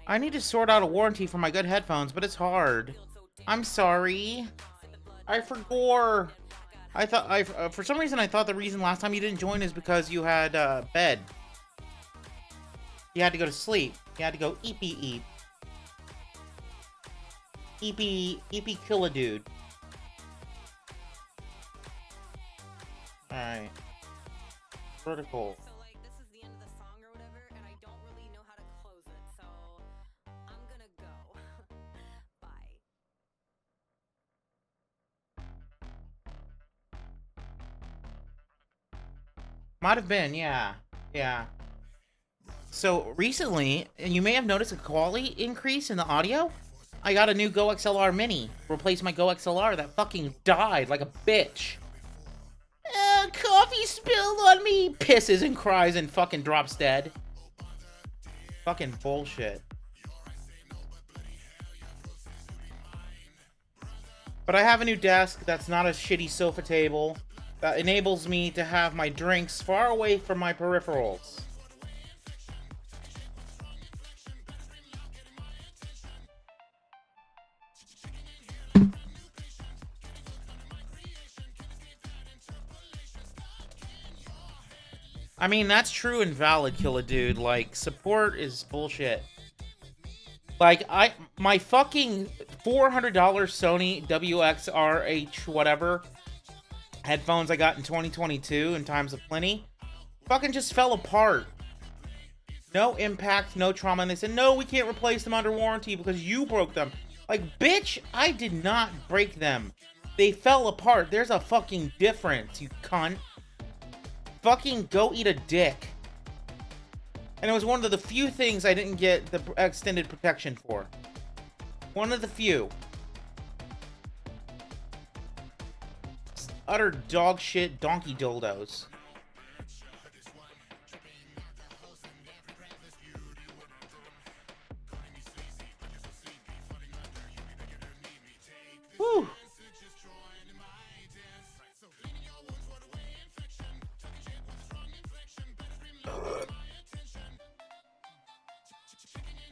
I need to sort out a warranty for my good headphones, but it's hard. I'm sorry. I forgot. I thought for some reason I thought the reason last time you didn't join is because you had bed. You had to go to sleep. You had to go eepy eep. Eepy kill a dude. Alright. Vertical. So like this is the end of the song or whatever, and I don't really know how to close it, so I'm gonna go. Bye. Might have been, yeah. Yeah. So recently, and you may have noticed a quality increase in the audio. I got a new Go XLR Mini. Replaced my Go XLR that fucking died like a bitch. Coffee spilled on me. Pisses and cries and fucking drops dead. Fucking bullshit. But I have a new desk that's not a shitty sofa table that enables me to have my drinks far away from my peripherals. I mean, that's true and valid, Kill a Dude. Like, support is bullshit. Like, my fucking $400 Sony WXRH whatever headphones I got in 2022 in times of plenty fucking just fell apart. No impact, no trauma. And they said, no, we can't replace them under warranty because you broke them. Like, bitch, I did not break them. They fell apart. There's a fucking difference, you cunt. Fucking go eat a dick. And it was one of the few things I didn't get the extended protection for. One of the few. Utter dog shit donkey dildos. Woo!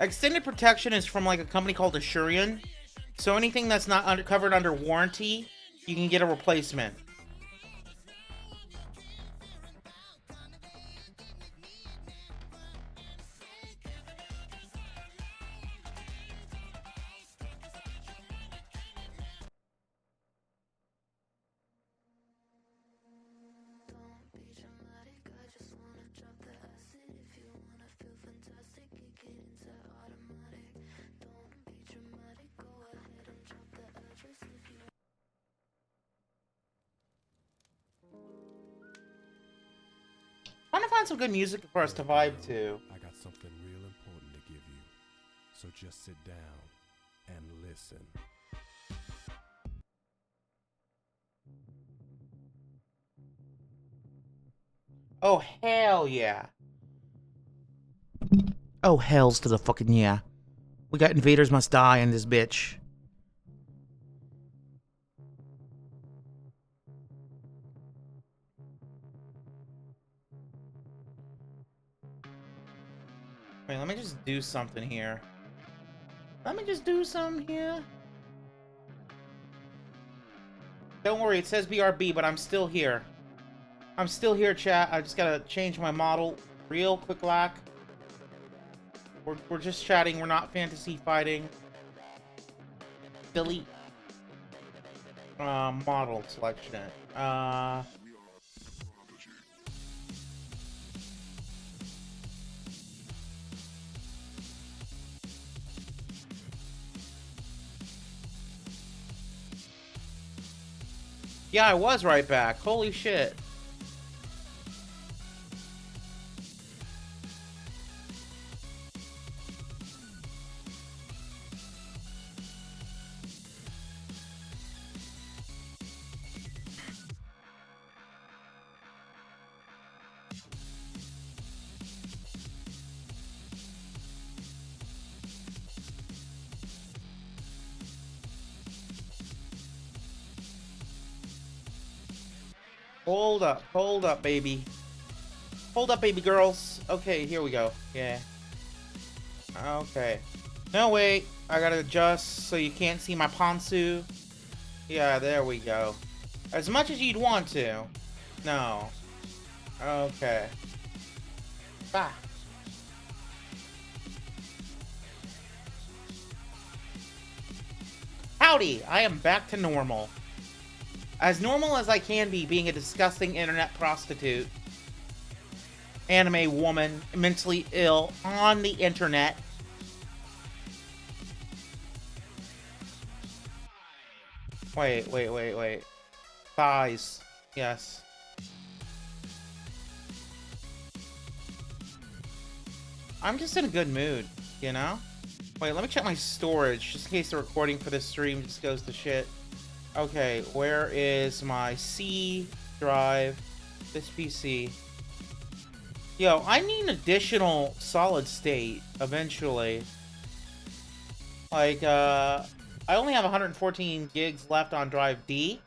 Extended protection is from like a company called Assurion. So anything that's not covered under warranty, you can get a replacement. Trying to find some good music for us to vibe to. I got something real important to give you. So just sit down and listen. Oh, hell yeah. Oh, hells to the fucking yeah. We got Invaders Must Die in this bitch. Wait, let me just do something here. Let me just do something here. Don't worry, it says BRB, but I'm still here. I'm still here, chat. I just gotta change my model real quick, lack. We're just chatting. We're not fantasy fighting. delete. Model selection. Yeah, I was right back. Holy shit. Hold up, baby. Hold up, baby girls. Okay, here we go. Yeah. Okay. No, wait. I gotta adjust so you can't see my ponsu. Yeah, there we go. As much as you'd want to. No. Okay. Bah. Howdy! I am back to normal. As normal as I can be, being a disgusting internet prostitute. Anime woman, mentally ill, on the internet. Wait. Thighs. Yes. I'm just in a good mood, you know? Wait, let me check my storage, just in case the recording for this stream just goes to shit. Okay, where is my C drive? This PC. Yo, I need an additional solid state eventually. Like, I only have 114 gigs left on drive D,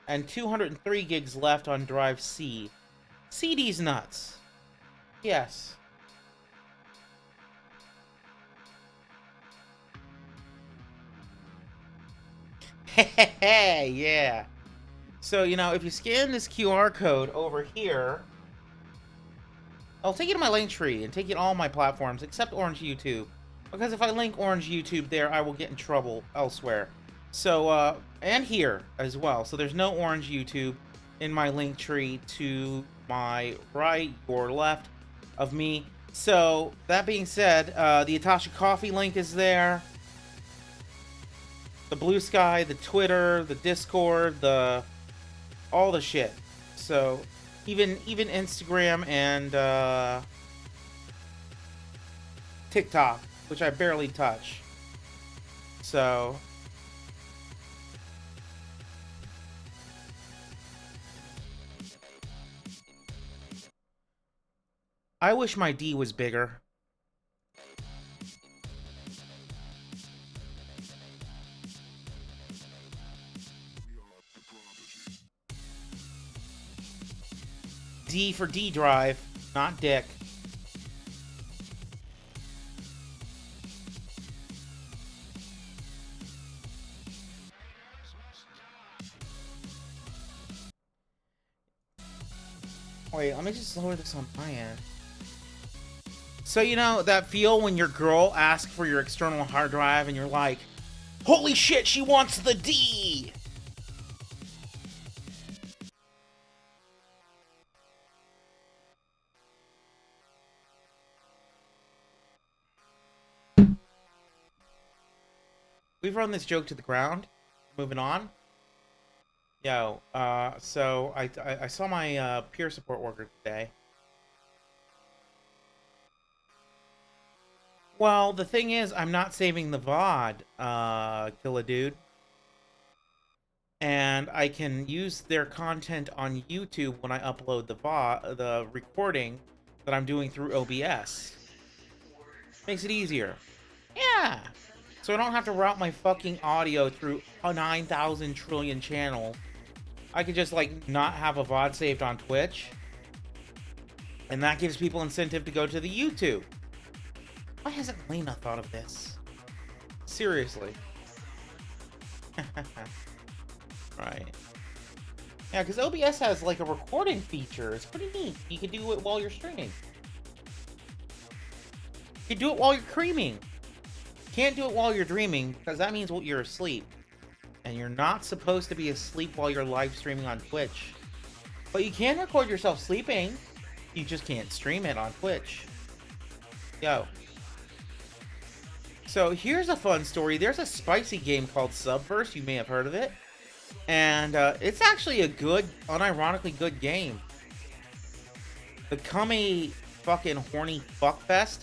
and 203 gigs left on drive C. CD's nuts. Yes. Hey, yeah. So, you know, if you scan this QR code over here, I'll take you to my link tree and take you to all my platforms except Orange YouTube. Because if I link Orange YouTube there, I will get in trouble elsewhere. So, and here as well. So there's no Orange YouTube in my link tree to my right or left of me. So, that being said, the Atasha Coffee link is there. The Blue Sky, the Twitter, the Discord, all the shit. So, even Instagram and TikTok, which I barely touch. So, I wish my D was bigger. D for D drive, not dick. Wait, let me just lower this on my end. So, you know, that feel when your girl asks for your external hard drive and you're like, holy shit, she wants the D! We've run this joke to the ground. Moving on. Yo, so I saw my peer support worker today. Well, the thing is, I'm not saving the VOD, kill a dude. And I can use their content on YouTube when I upload the recording that I'm doing through OBS. Makes it easier. Yeah. So I don't have to route my fucking audio through a 9,000 trillion channel. I could just, like, not have a VOD saved on Twitch. And that gives people incentive to go to the YouTube. Why hasn't Lena thought of this? Seriously. Right. Yeah, because OBS has, like, a recording feature. It's pretty neat. You can do it while you're streaming. You can do it while you're creaming. Can't do it while you're dreaming, because that means you're asleep. And you're not supposed to be asleep while you're live streaming on Twitch. But you can record yourself sleeping. You just can't stream it on Twitch. Yo. So here's a fun story. There's a spicy game called Subverse. You may have heard of it. And it's actually a good, unironically good game. The cummy fucking horny fuckfest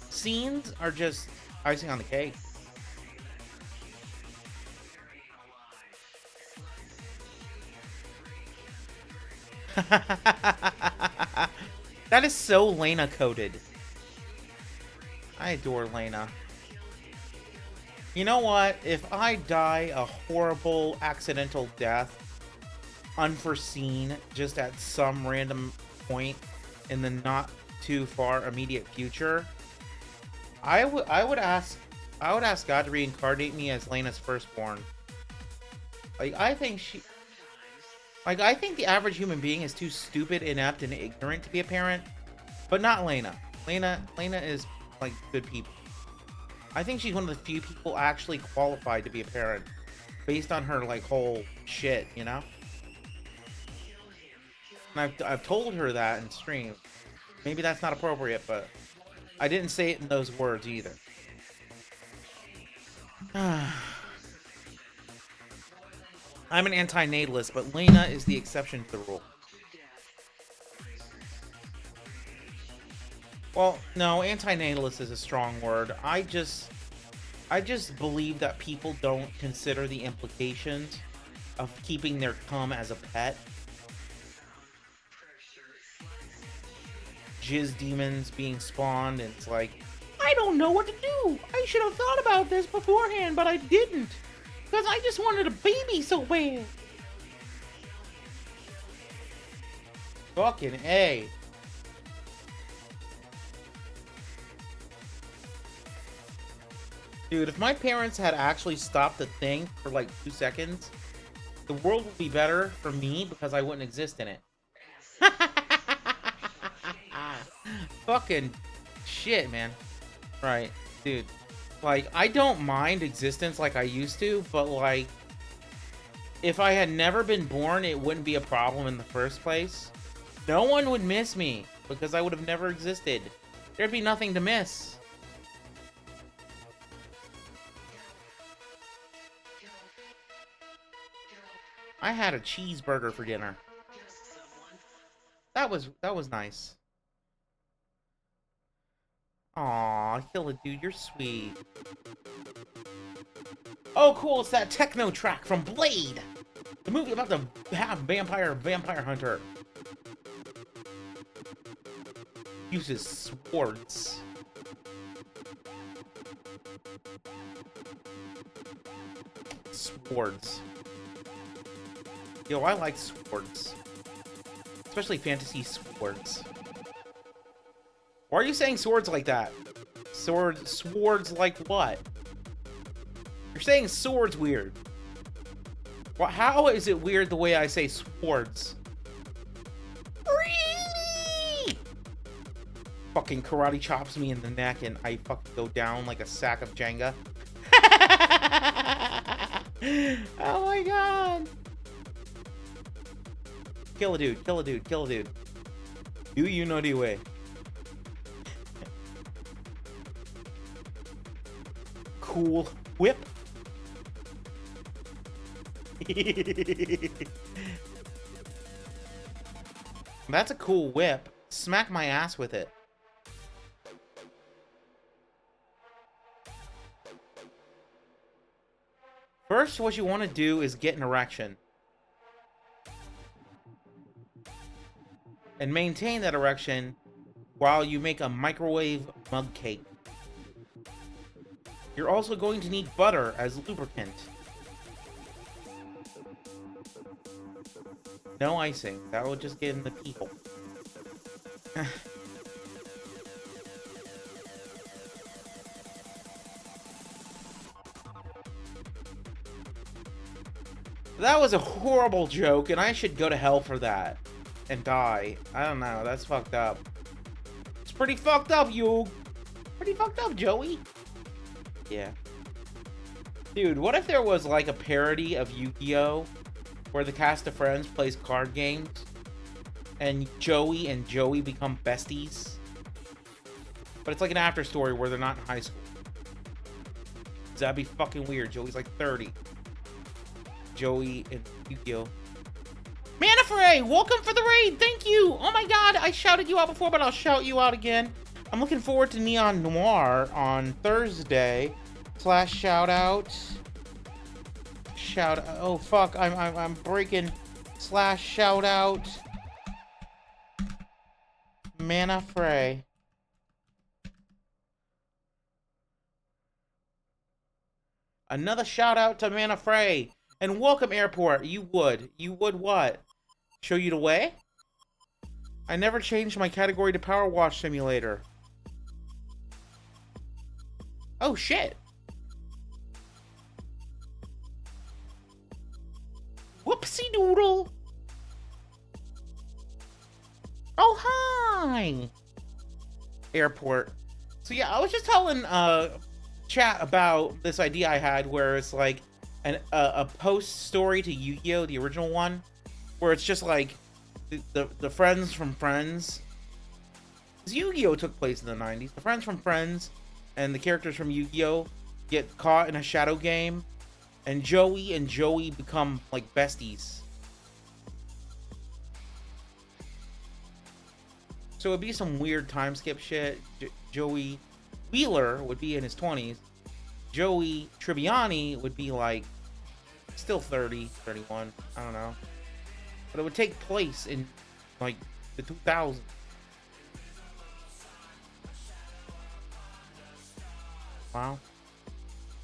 scenes are just icing on the cake. That is so Lena coded. I adore Lena. You know what? If I die a horrible accidental death, unforeseen, just at some random point in the not too far immediate future, I would ask God to reincarnate me as Lena's firstborn. Like, I think the average human being is too stupid, inept, and ignorant to be a parent, but not Lena. Lena is like good people. I think she's one of the few people actually qualified to be a parent, based on her like whole shit, you know. And I've told her that in stream. Maybe that's not appropriate, but I didn't say it in those words either. I'm an anti-natalist, but Lena is the exception to the rule. Well, no, anti-natalist is a strong word. I just believe that people don't consider the implications of keeping their cum as a pet. Jizz demons being spawned, and it's like, I don't know what to do. I should have thought about this beforehand, but I didn't. Because I just wanted a baby so bad. Fucking A. Dude, if my parents had actually stopped the thing for like 2 seconds, the world would be better for me because I wouldn't exist in it. Fucking shit, man. Right, dude. Like, I don't mind existence like I used to, but like, if I had never been born, it wouldn't be a problem in the first place. No one would miss me because I would have never existed. There'd be nothing to miss. I had a cheeseburger for dinner. That was nice. Aw, Killa dude, you're sweet. Oh, cool, it's that techno track from Blade! The movie about the vampire hunter. Uses swords. Swords. Yo, I like swords. Especially fantasy swords. Why are you saying swords like that? Swords like what? You're saying swords weird. Well, how is it weird the way I say swords? Fucking karate chops me in the neck and I fucking go down like a sack of Jenga. Oh my god. Kill a dude, kill a dude, kill a dude. Do you know the way? Cool whip. That's a cool whip. Smack my ass with it. First, what you want to do is get an erection. And maintain that erection while you make a microwave mug cake. You're also going to need butter as lubricant. No icing. That will just get in the people. That was a horrible joke, and I should go to hell for that. And die. I don't know. That's fucked up. It's pretty fucked up, you. Pretty fucked up, Joey. Yeah. Dude, what if there was like a parody of Yu-Gi-Oh! Where the cast of friends plays card games and Joey become besties? But it's like an after story where they're not in high school. That'd be fucking weird. Joey's like 30. Joey and Yu-Gi-Oh! Manafray, welcome for the raid. Thank you. Oh my god, I shouted you out before, but I'll shout you out again. I'm looking forward to Neon Noir on Thursday. / shout out. Oh fuck, I'm breaking. / shout out. Manafray. Another shout out to Manafray. And welcome, Airport. You would what? Show you the way? I never changed my category to Power Wash Simulator. Oh, shit. Whoopsie doodle. Oh, hi. Airport. So, yeah, I was just telling chat about this idea I had where it's like a post story to Yu-Gi-Oh! The original one, where it's just like the friends from Friends. Because Yu-Gi-Oh! Took place in the 90s. The friends from Friends and the characters from Yu-Gi-Oh! Get caught in a shadow game, and Joey become like besties. So it'd be some weird time skip shit. Joey Wheeler would be in his 20s. Joey Tribbiani would be like still 30, 31, I don't know. But it would take place in like the 2000s. Wow.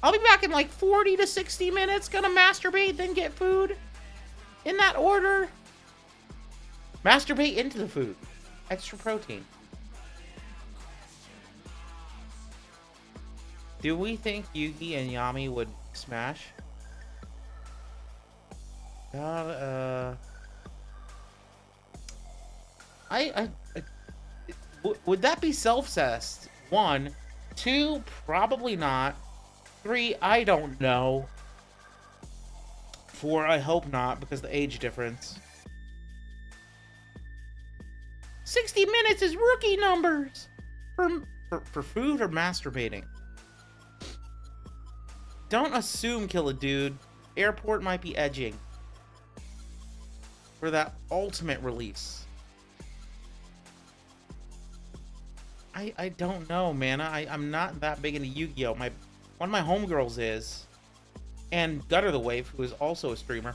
I'll be back in like 40 to 60 minutes. Gonna masturbate, then get food. In that order. Masturbate into the food. Extra protein. Do we think Yugi and Yami would smash? God, would that be self-cessed? 1, 2, probably not. 3, I don't know. 4, I hope not, because the age difference. 60 minutes is rookie numbers! For food or masturbating? Don't assume, kill a dude. Airport might be edging. For that ultimate release. I don't know, man. I'm not that big into Yu-Gi-Oh! One of my homegirls is. And Gutter the Wave, who is also a streamer.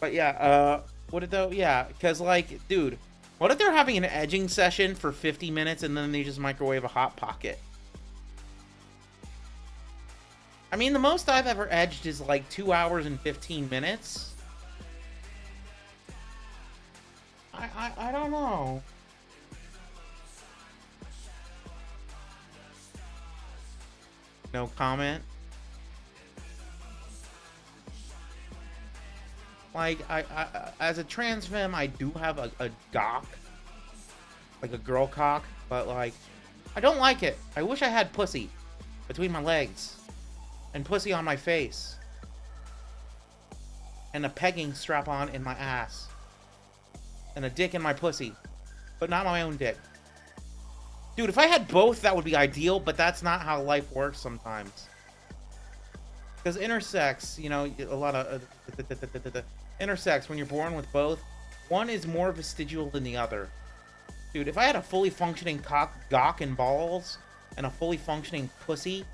But yeah, what it though? Yeah, because like, dude, what if they're having an edging session for 50 minutes and then they just microwave a Hot Pocket? I mean, the most I've ever edged is like 2 hours and 15 minutes. I don't know. No comment. Like, I as a trans femme, I do have a gawk. Like a girl cock, but like, I don't like it. I wish I had pussy between my legs. And pussy on my face. And a pegging strap-on in my ass. And a dick in my pussy. But not my own dick. Dude, if I had both, that would be ideal, but that's not how life works sometimes. Because intersex, you know, a lot of... intersex, when you're born with both, one is more vestigial than the other. Dude, if I had a fully functioning cock, gawk, and balls, and a fully functioning pussy,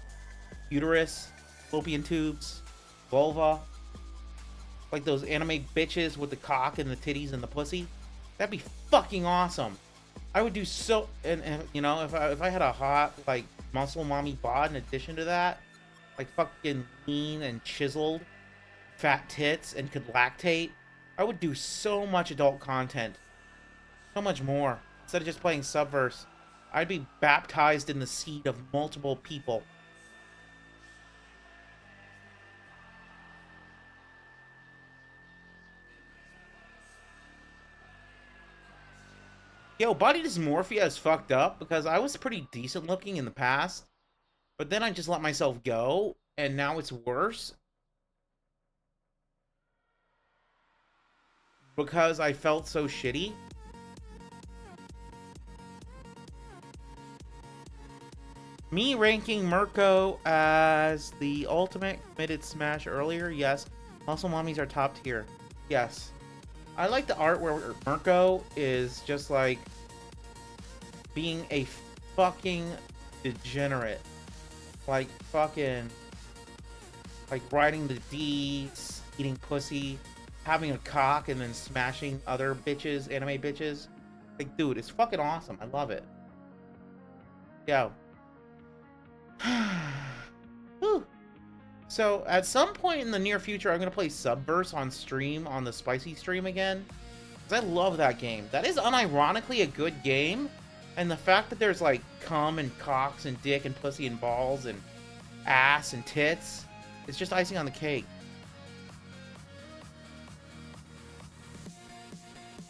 uterus, fallopian tubes, vulva, like those anime bitches with the cock and the titties and the pussy, that'd be fucking awesome. I would do so, and you know, if I had a hot, like, muscle mommy bod in addition to that, like fucking lean and chiseled, fat tits, and could lactate, I would do so much adult content. So much more. Instead of just playing Subverse, I'd be baptized in the seed of multiple people. Yo, body dysmorphia is fucked up because I was pretty decent looking in the past. But then I just let myself go, and now it's worse. Because I felt so shitty. Me ranking Mirko as the ultimate committed smash earlier, yes. Muscle Mummies are top tier, yes. I like the art where Mirko is just like being a fucking degenerate. Like fucking, like riding the D's, eating pussy, having a cock, and then smashing other bitches, anime bitches. Like, dude, it's fucking awesome. I love it. Yo. So, at some point in the near future, I'm going to play Subverse on stream, on the Spicy stream again. Because I love that game. That is unironically a good game. And the fact that there's, like, cum and cocks and dick and pussy and balls and ass and tits, it's just icing on the cake.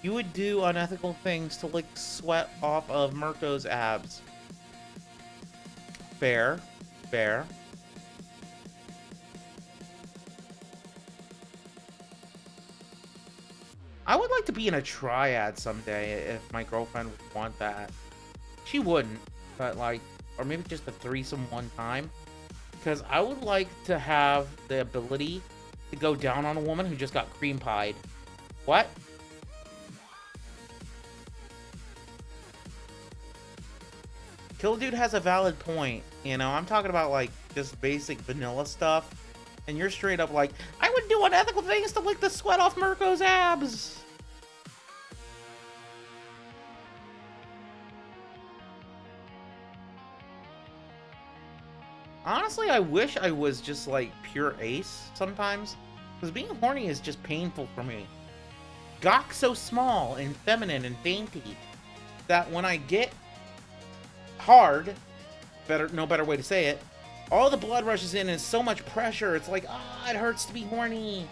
You would do unethical things to lick sweat off of Mirko's abs. Fair. Fair. I would like to be in a triad someday if my girlfriend would want that. She wouldn't, but like, or maybe just a threesome one time. Because I would like to have the ability to go down on a woman who just got cream pied. What? Kill Dude has a valid point. You know, I'm talking about like just basic vanilla stuff. And you're straight up like, I would do unethical things to lick the sweat off Mirko's abs. Honestly, I wish I was just like pure ace sometimes. Because being horny is just painful for me. Gawk's so small and feminine and dainty that when I get hard, no better way to say it, all the blood rushes in and it's so much pressure. It's like, ah, it hurts to be horny.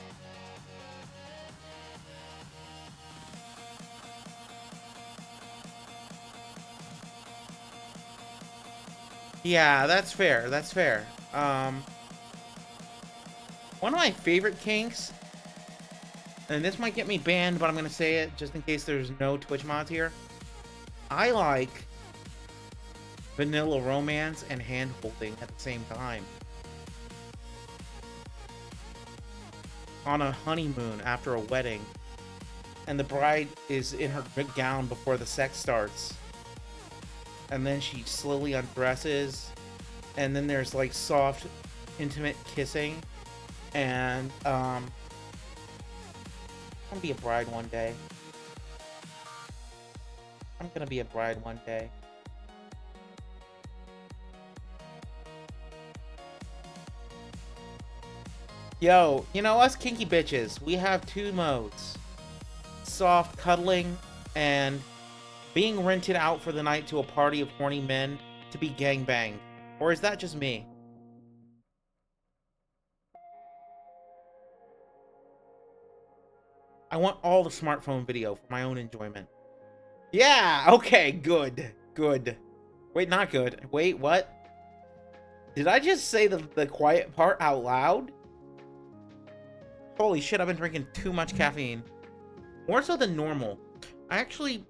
Yeah, that's fair. That's fair. One of my favorite kinks, and this might get me banned, but I'm going to say it just in case there's no Twitch mods here. I like vanilla romance and hand-holding at the same time. On a honeymoon after a wedding. And the bride is in her big gown before the sex starts. And then she slowly undresses. And then there's like soft, intimate kissing. And, I'm gonna be a bride one day. I'm gonna be a bride one day. Yo, you know, us kinky bitches, we have two modes. Soft cuddling and being rented out for the night to a party of horny men to be gangbanged. Or is that just me? I want all the smartphone video for my own enjoyment. Yeah, okay, good. Good. Wait, not good. Wait, what? Did I just say the quiet part out loud? Holy shit, I've been drinking too much caffeine. More so than normal. I actually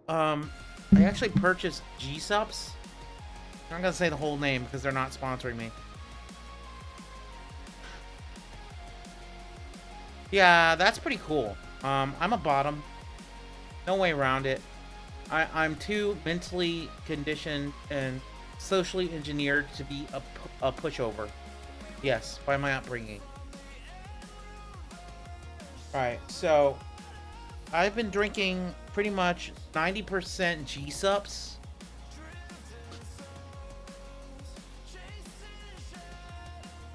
purchased G-Sups. I'm not gonna say the whole name because they're not sponsoring me. Yeah, that's pretty cool. I'm a bottom. No way around it. I'm too mentally conditioned and socially engineered to be a pushover. Yes, by my upbringing. Alright, so I've been drinking pretty much 90% G-Sups.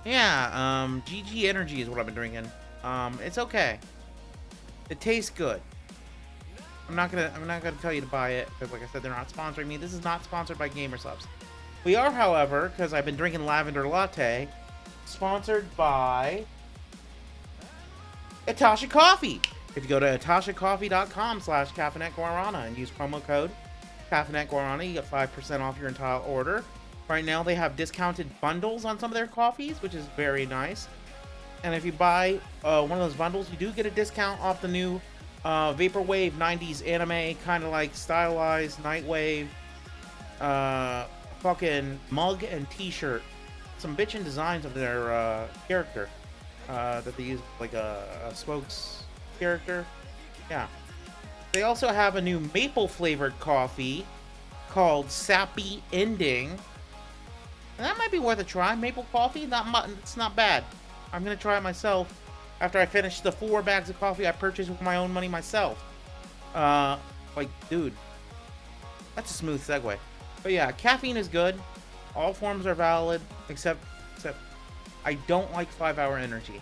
Yeah, GG Energy is what I've been drinking. It's okay. It tastes good. I'm not gonna tell you to buy it because, like I said, they're not sponsoring me. This is not sponsored by Gamersubs. We are, however, because I've been drinking Lavender Latte, sponsored by Atasha Coffee. If you go to atashacoffee.com/Caffeinette Guarana and use promo code Caffeinette Guarana, you get 5% off your entire order. Right now they have discounted bundles on some of their coffees, which is very nice. And if you buy one of those bundles, you do get a discount off the new Vaporwave 90s anime, kind of like stylized Nightwave fucking mug and t-shirt. Some bitchin' designs of their character that they use, like a spokes character. Yeah. They also have a new maple flavored coffee called Sappy Ending. And that might be worth a try. Maple coffee, it's not bad. I'm gonna try it myself after I finish the 4 bags of coffee I purchased with my own money myself. Like, dude, that's a smooth segue. But yeah, caffeine is good. All forms are valid, except I don't like 5-hour energy.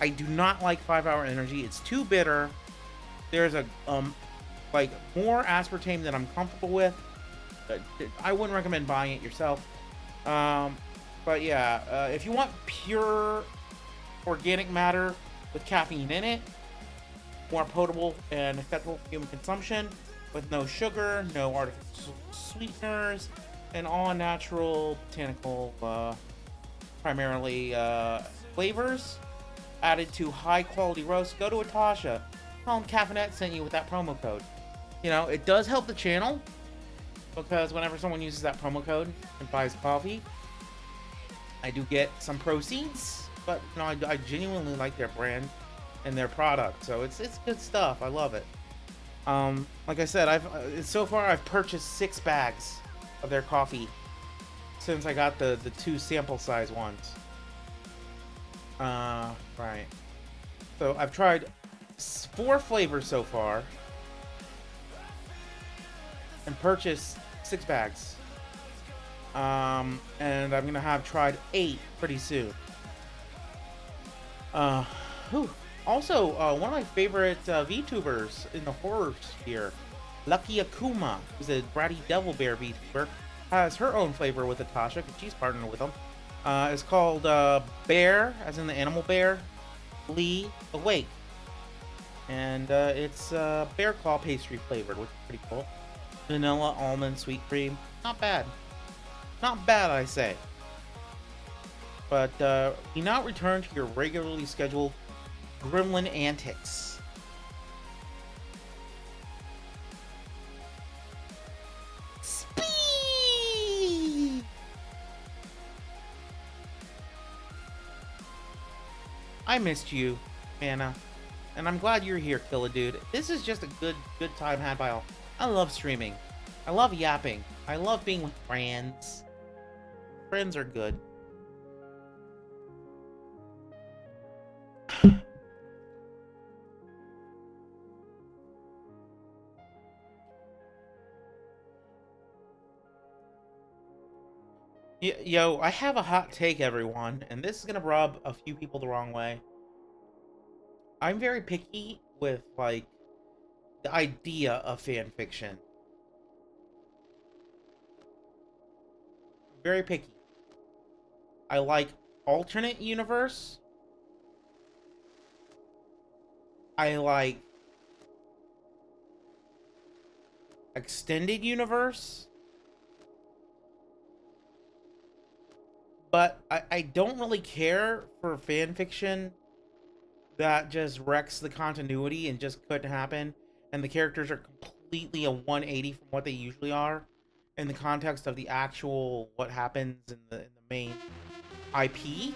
I do not like 5-hour energy. It's too bitter. There's a like more aspartame than I'm comfortable with. I wouldn't recommend buying it yourself. But yeah, if you want pure organic matter with caffeine in it, more potable and acceptable for human consumption, with no sugar, no artificial sweeteners, and all natural botanical, primarily flavors added to high quality roasts, go to Atasha. Tell them Caffeinette sent you with that promo code. You know, it does help the channel, because whenever someone uses that promo code and buys coffee, I do get some proceeds. But you know, I genuinely like their brand and their product, so it's good stuff. I love it. Like I said, so far I've purchased 6 bags of their coffee since I got the 2 sample size ones. Right. So I've tried 4 flavors so far and purchased 6 bags. And I'm gonna have tried 8 pretty soon. Also, one of my favorite VTubers in the horror sphere, Lucky Akuma, who's a bratty devil bear VTuber, has her own flavor with Natasha, because she's partnered with them. It's called Bear, as in the animal bear, Lee Awake. And it's bear claw pastry flavored, which is pretty cool. Vanilla, almond, sweet cream. Not bad. Not bad, I say. But we now return to your regularly scheduled Gremlin antics. Speed! I missed you, Anna. And I'm glad you're here, Killa Dude. This is just a good time had by all. I love streaming. I love yapping. I love being with friends. Friends are good. Yo, I have a hot take, everyone, and this is gonna rub a few people the wrong way. I'm very picky with, like, the idea of fan fiction. Very picky. I like alternate universe. I like extended universe. But I don't really care for fan fiction that just wrecks the continuity and just couldn't happen, and the characters are completely a 180 from what they usually are in the context of the actual what happens in the main IP.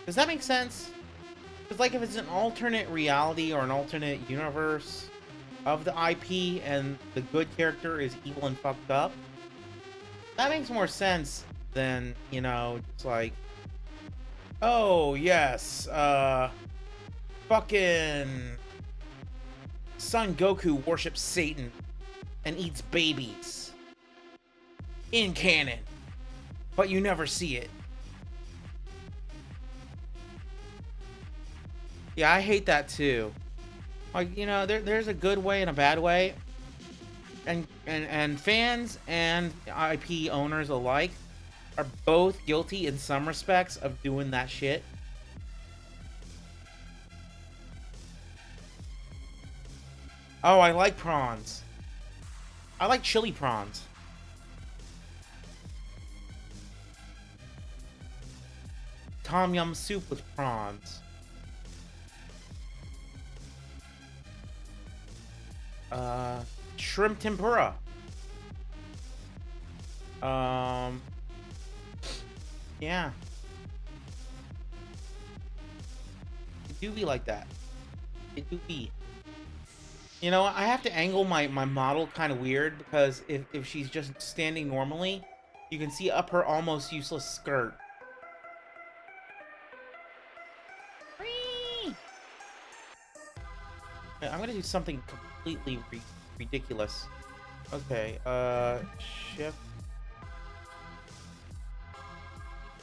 Does that make sense? It's like if it's an alternate reality or an alternate universe of the IP and the good character is evil and fucked up, that makes more sense than, you know, just like, oh yes, fucking Son Goku worships Satan and eats babies in canon, but you never see it. Yeah, I hate that too. Like, you know, there's a good way and a bad way, and fans and IP owners alike are both guilty in some respects of doing that shit. Oh, I like prawns. I like chili prawns. Tom yum soup with prawns. Shrimp tempura. Yeah. It do be like that. It do be. You know, I have to angle my model kind of weird because if she's just standing normally, you can see up her almost useless skirt. Whee! Okay, I'm gonna do something completely ridiculous. Okay, shift.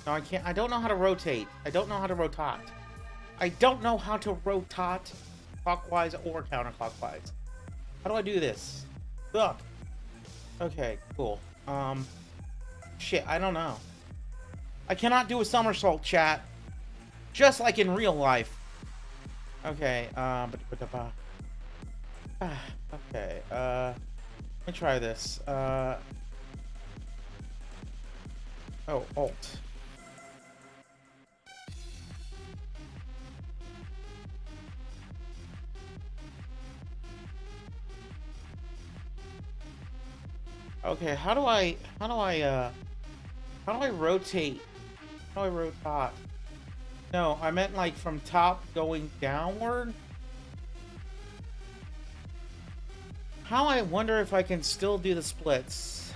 No, I can't. I don't know how to rotate. I don't know how to rotate. I don't know how to rotate clockwise or counterclockwise. How do I do this? Ugh. Okay, cool. Shit, I don't know. I cannot do a somersault, chat. Just like in real life. Okay, okay, let me try this. Oh, Alt. Okay, how do I rotate? How do I rotate? No, I meant like from top going downward. How, I wonder if I can still do the splits.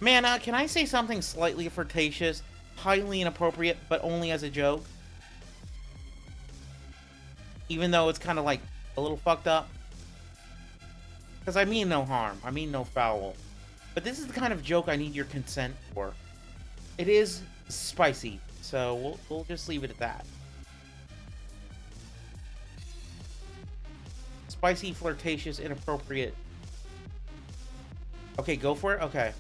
Man, can I say something slightly flirtatious, highly inappropriate, but only as a joke? Even though it's kind of like a little fucked up. Because I mean no harm. I mean no foul. But this is the kind of joke I need your consent for. It is spicy. So we'll just leave it at that. Spicy, flirtatious, inappropriate. Okay, go for it? Okay.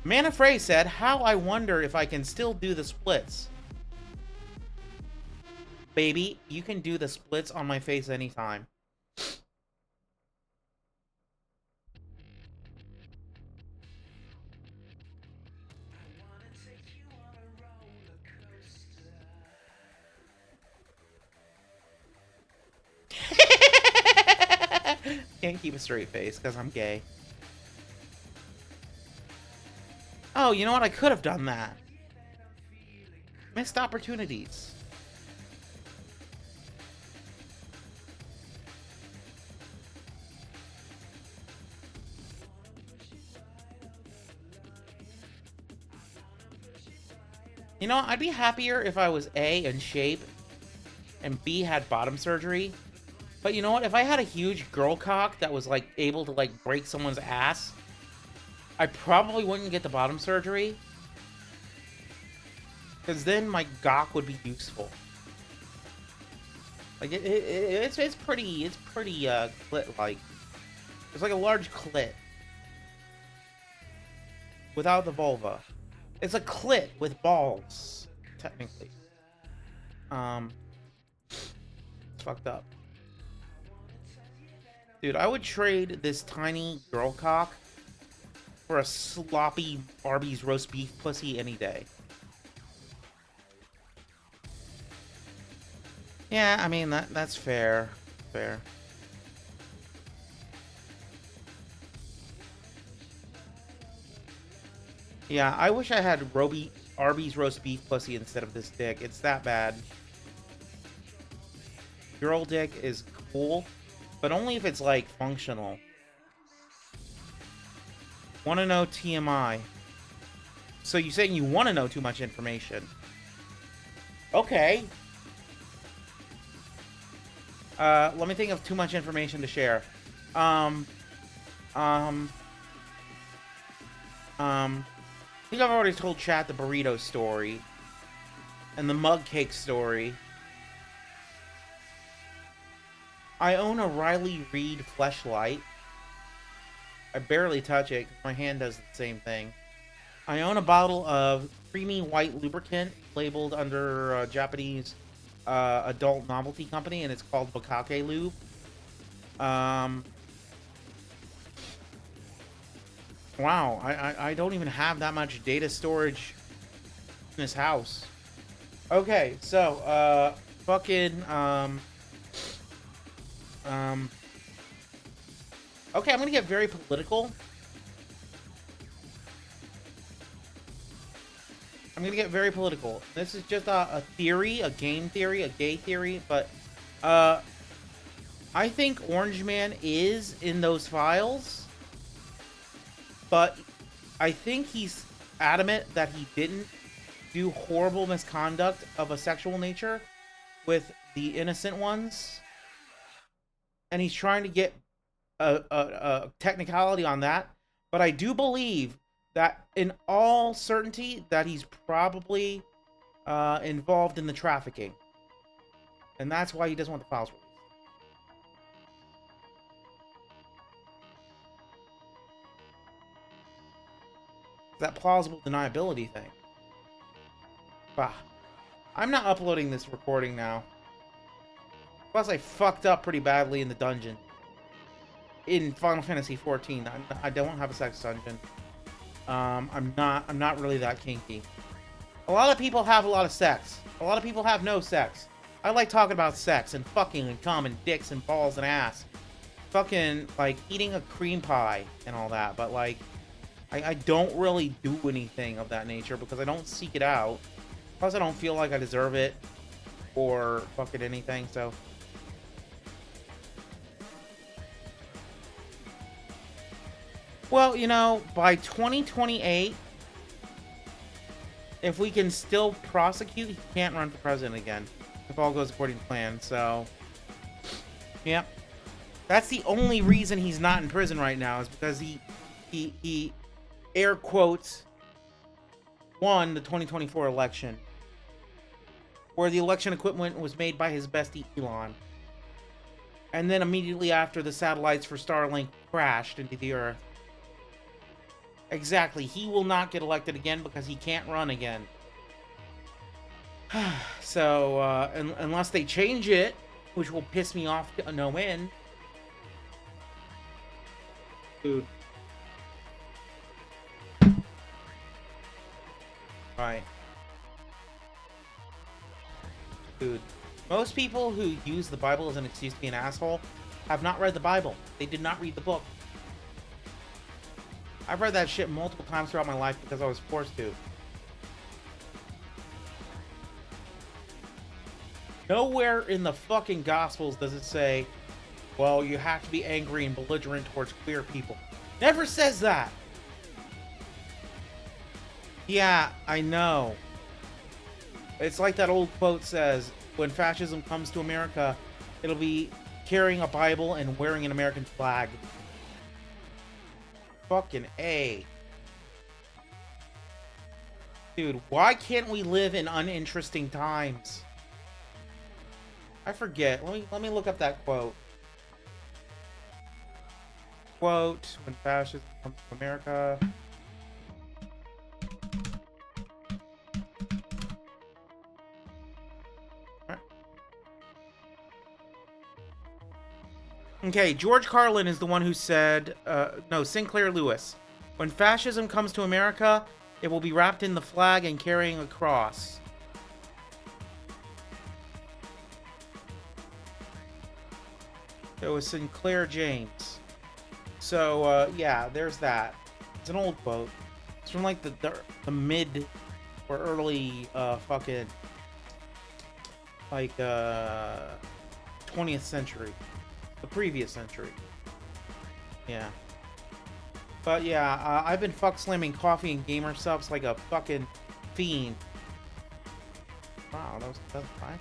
Manafray said, how I wonder if I can still do the splits. Baby, you can do the splits on my face anytime. Can't keep a straight face because I'm gay. Oh, you know what? I could have done that. Missed opportunities. You know, I'd be happier if I was A, in shape, and B, had bottom surgery. But you know what? If I had a huge girl cock that was, like, able to, like, break someone's ass, I probably wouldn't get the bottom surgery. Because then my gawk would be useful. Like, it's pretty, clit-like. It's like a large clit. Without the vulva. It's a clit with balls, technically. It's fucked up. Dude, I would trade this tiny girl cock for a sloppy Arby's roast beef pussy any day. Yeah, I mean, that's fair. Fair. Yeah, I wish I had Arby's roast beef pussy instead of this dick. It's that bad. Girl dick is cool, but only if it's, like, functional. Want to know TMI. So you're saying you want to know too much information. Okay. Let me think of too much information to share. I think I've already told chat the burrito story. And the mug cake story. I own a Riley Reid Fleshlight. I barely touch it because my hand does the same thing. I own a bottle of creamy white lubricant labeled under a Japanese adult novelty company, and it's called Bukake Lube. Wow, I don't even have that much data storage in this house. Okay, so, fucking, okay, I'm gonna get very political. I'm gonna get very political. This is just a theory, a game theory, a gay theory, but, I think Orange Man is in those files, but I think he's adamant that he didn't do horrible misconduct of a sexual nature with the innocent ones, and he's trying to get a technicality on that. But I do believe that, in all certainty, that he's probably involved in the trafficking, and that's why he doesn't want the files released. That plausible deniability thing. Bah. I'm not uploading this recording now. Plus, I fucked up pretty badly in the dungeon. In Final Fantasy XIV. I don't have a sex dungeon. I'm not really that kinky. A lot of people have a lot of sex. A lot of people have no sex. I like talking about sex and fucking and cum and dicks and balls and ass. Fucking, like, eating a cream pie and all that. But, like, I don't really do anything of that nature because I don't seek it out. Plus, I don't feel like I deserve it or fucking anything, so. Well, you know, by 2028, if we can still prosecute, he can't run for president again. If all goes according to plan, so. Yep. That's the only reason he's not in prison right now, is because he air quotes, won the 2024 election, where the election equipment was made by his bestie Elon. And then immediately after, the satellites for Starlink crashed into the Earth. Exactly. He will not get elected again because he can't run again. So, unless they change it, which will piss me off to no end. Dude. Right. Dude. Most people who use the Bible as an excuse to be an asshole have not read the Bible. They did not read the book. I've read that shit multiple times throughout my life because I was forced to. Nowhere in the fucking Gospels does it say, well, you have to be angry and belligerent towards queer people. Never says that. Yeah, I know. It's like that old quote says, when fascism comes to America, it'll be carrying a Bible and wearing an American flag. Fucking A. Dude, why can't we live in uninteresting times? I forget. Let me look up that quote. Quote, when fascism comes to America. Okay, George Carlin is the one who said, no, Sinclair Lewis. When fascism comes to America, it will be wrapped in the flag and carrying a cross. It was Sinclair James. So, yeah, there's that. It's an old quote. It's from, like, the mid or early, fucking, like, 20th century. The previous century. Yeah. But yeah, I've been fuck slamming coffee and gamer subs like a fucking fiend. Wow, that was 2005?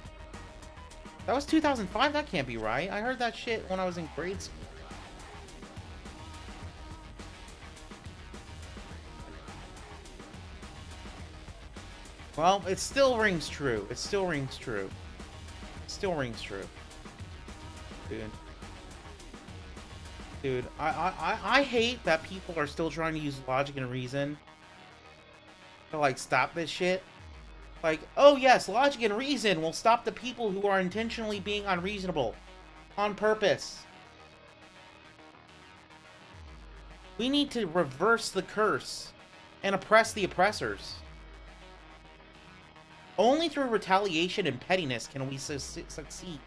That was 2005? That can't be right. I heard that shit when I was in grade school. Well, it still rings true. It still rings true. It still rings true. Dude. Dude, I hate that people are still trying to use logic and reason to, like, stop this shit. Like, oh yes, logic and reason will stop the people who are intentionally being unreasonable. On purpose. We need to reverse the curse and oppress the oppressors. Only through retaliation and pettiness can we succeed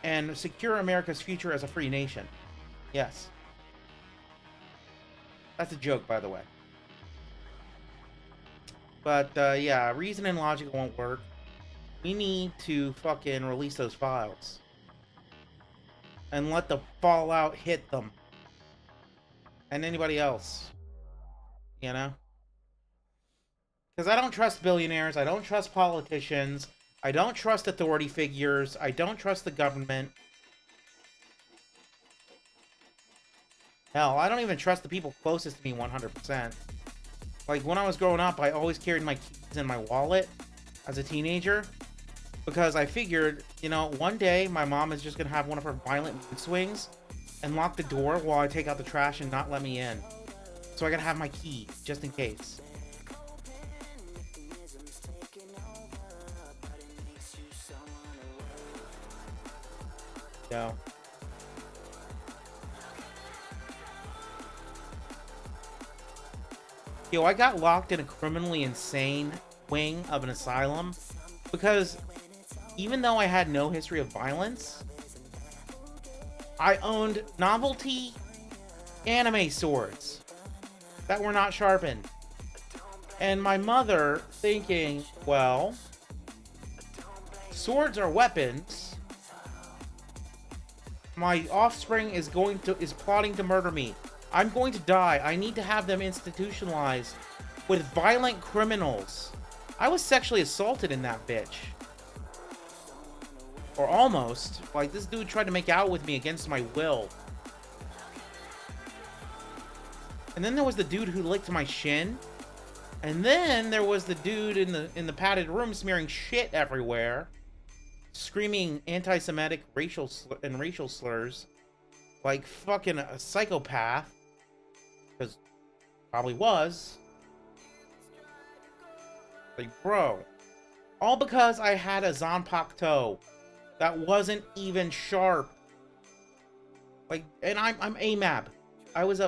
and secure America's future as a free nation. Yes. That's a joke, by the way. But, yeah, reason and logic won't work. We need to fucking release those files. And let the fallout hit them. And anybody else. You know? Because I don't trust billionaires. I don't trust politicians. I don't trust authority figures. I don't trust the government. Hell, I don't even trust the people closest to me 100%. Like, when I was growing up, I always carried my keys in my wallet as a teenager. Because I figured, you know, one day my mom is just going to have one of her violent mood swings and lock the door while I take out the trash and not let me in. So I gotta have my key, just in case. No. Yo, I got locked in a criminally insane wing of an asylum because even though I had no history of violence, I owned novelty anime swords that were not sharpened. And my mother thinking, well, swords are weapons. My offspring is plotting to murder me. I'm going to die. I need to have them institutionalized with violent criminals. I was sexually assaulted in that bitch. Or almost. Like, this dude tried to make out with me against my will. And then there was the dude who licked my shin. And then there was the dude in the padded room smearing shit everywhere. Screaming anti-Semitic racial slurs. Like fucking a psychopath. Because probably was. Like, bro. All because I had a Zanpakuto that wasn't even sharp. Like, and I'm AMAB. I was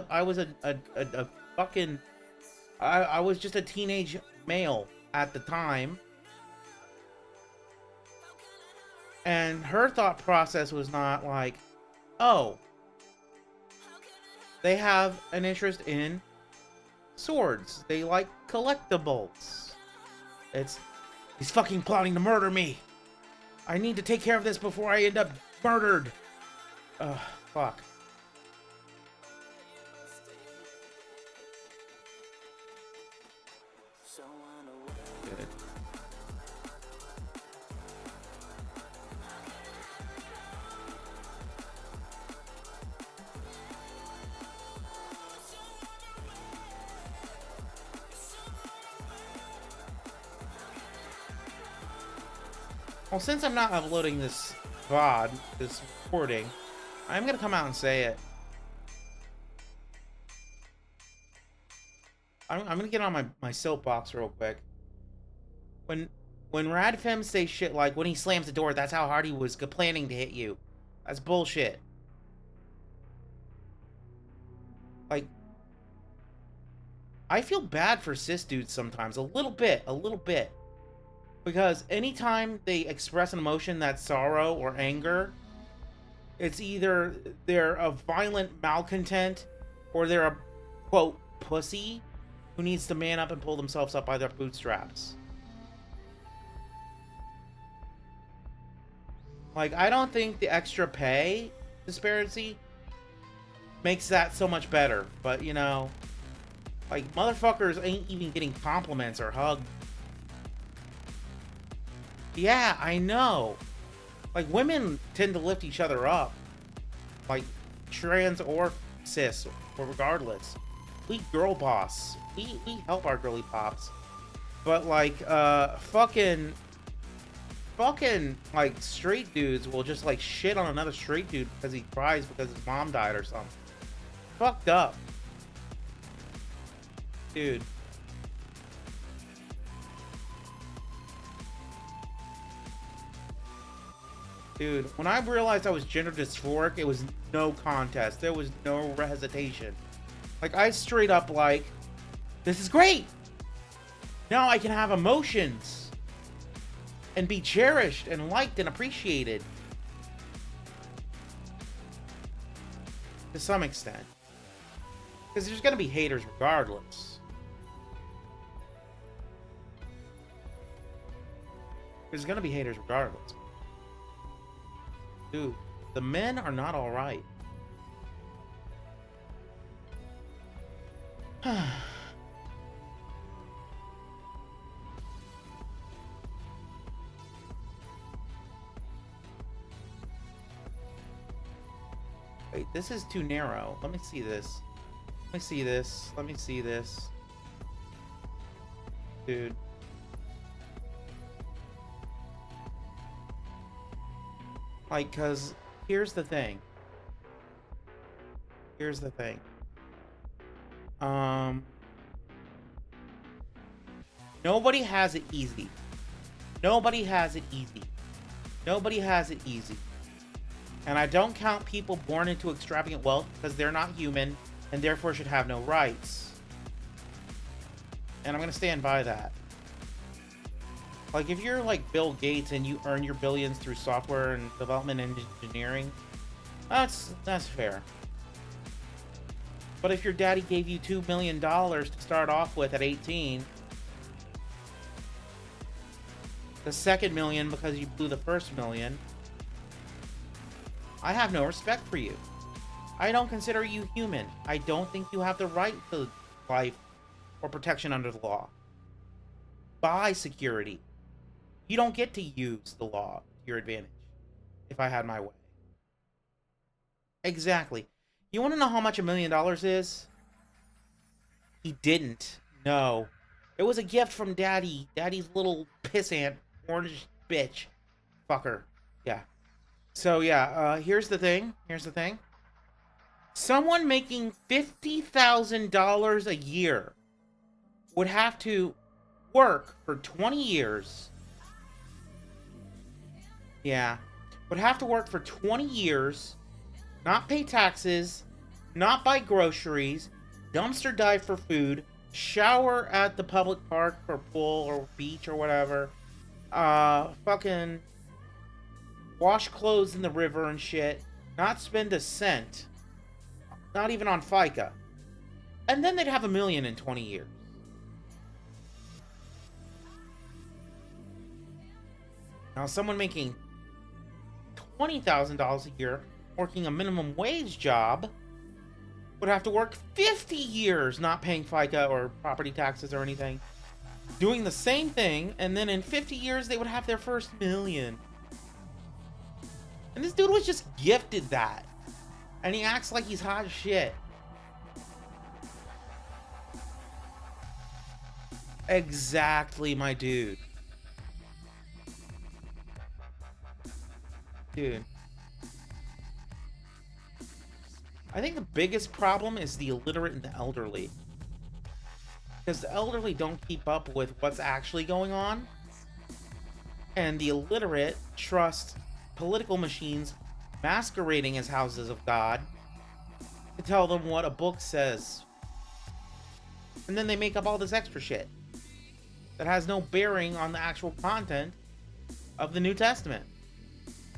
just a teenage male at the time. And her thought process was not like, oh, they have an interest in swords. They like collectibles. He's fucking plotting to murder me. I need to take care of this before I end up murdered. Ugh, fuck. Good. Well, since I'm not uploading this VOD, this recording, I'm gonna come out and say it. I'm gonna get on my soapbox real quick. When Radfem say shit like, when he slams the door, that's how hard he was planning to hit you. That's bullshit. Like, I feel bad for cis dudes sometimes, a little bit. Because anytime they express an emotion that's sorrow or anger, it's either they're a violent malcontent or they're a, quote, pussy who needs to man up and pull themselves up by their bootstraps. Like, I don't think the extra pay disparity makes that so much better. But, you know, like, motherfuckers ain't even getting compliments or hugs. Yeah, I know. Like, women tend to lift each other up. Like, trans or cis, or regardless. We girl boss. We help our girly pops. But, like, fucking, like, straight dudes will just, like, shit on another straight dude because he cries because his mom died or something. Fucked up. Dude. Dude, when I realized I was gender dysphoric, it was no contest. There was no hesitation. Like, I straight up like, this is great. Now I can have emotions and be cherished and liked and appreciated. To some extent. Because there's going to be haters regardless. There's going to be haters regardless. Dude, the men are not alright. Wait, this is too narrow. Let me see this. Let me see this. Let me see this. Dude. Like, cause here's the thing. Here's the thing. Nobody has it easy. Nobody has it easy. Nobody has it easy. And I don't count people born into extravagant wealth because they're not human and therefore should have no rights. And I'm going to stand by that. Like, if you're like Bill Gates and you earn your billions through software and development and engineering, that's fair. But if your daddy gave you $2 million to start off with at 18, the second million because you blew the first million, I have no respect for you. I don't consider you human. I don't think you have the right to life or protection under the law. Buy security. You don't get to use the law to your advantage, if I had my way. Exactly. You want to know how much $1 million is? He didn't. No. It was a gift from Daddy. Daddy's little pissant, orange bitch. Fucker. Yeah. So, yeah, here's the thing. Here's the thing. Someone making $50,000 a year would have to work for 20 years. Yeah. Would have to work for 20 years, not pay taxes, not buy groceries, dumpster dive for food, shower at the public park or pool or beach or whatever, fucking wash clothes in the river and shit, not spend a cent, not even on FICA, and then they'd have $1 million in 20 years. Now, someone making $20,000 a year, working a minimum wage job, would have to work 50 years not paying FICA or property taxes or anything, doing the same thing, and then in 50 years they would have their first $1 million. And this dude was just gifted that. And he acts like he's hot as shit. Exactly, my dude. Dude. I think the biggest problem is the illiterate and the elderly. Because the elderly don't keep up with what's actually going on. And the illiterate trust political machines masquerading as houses of God to tell them what a book says. And then they make up all this extra shit that has no bearing on the actual content of the New Testament.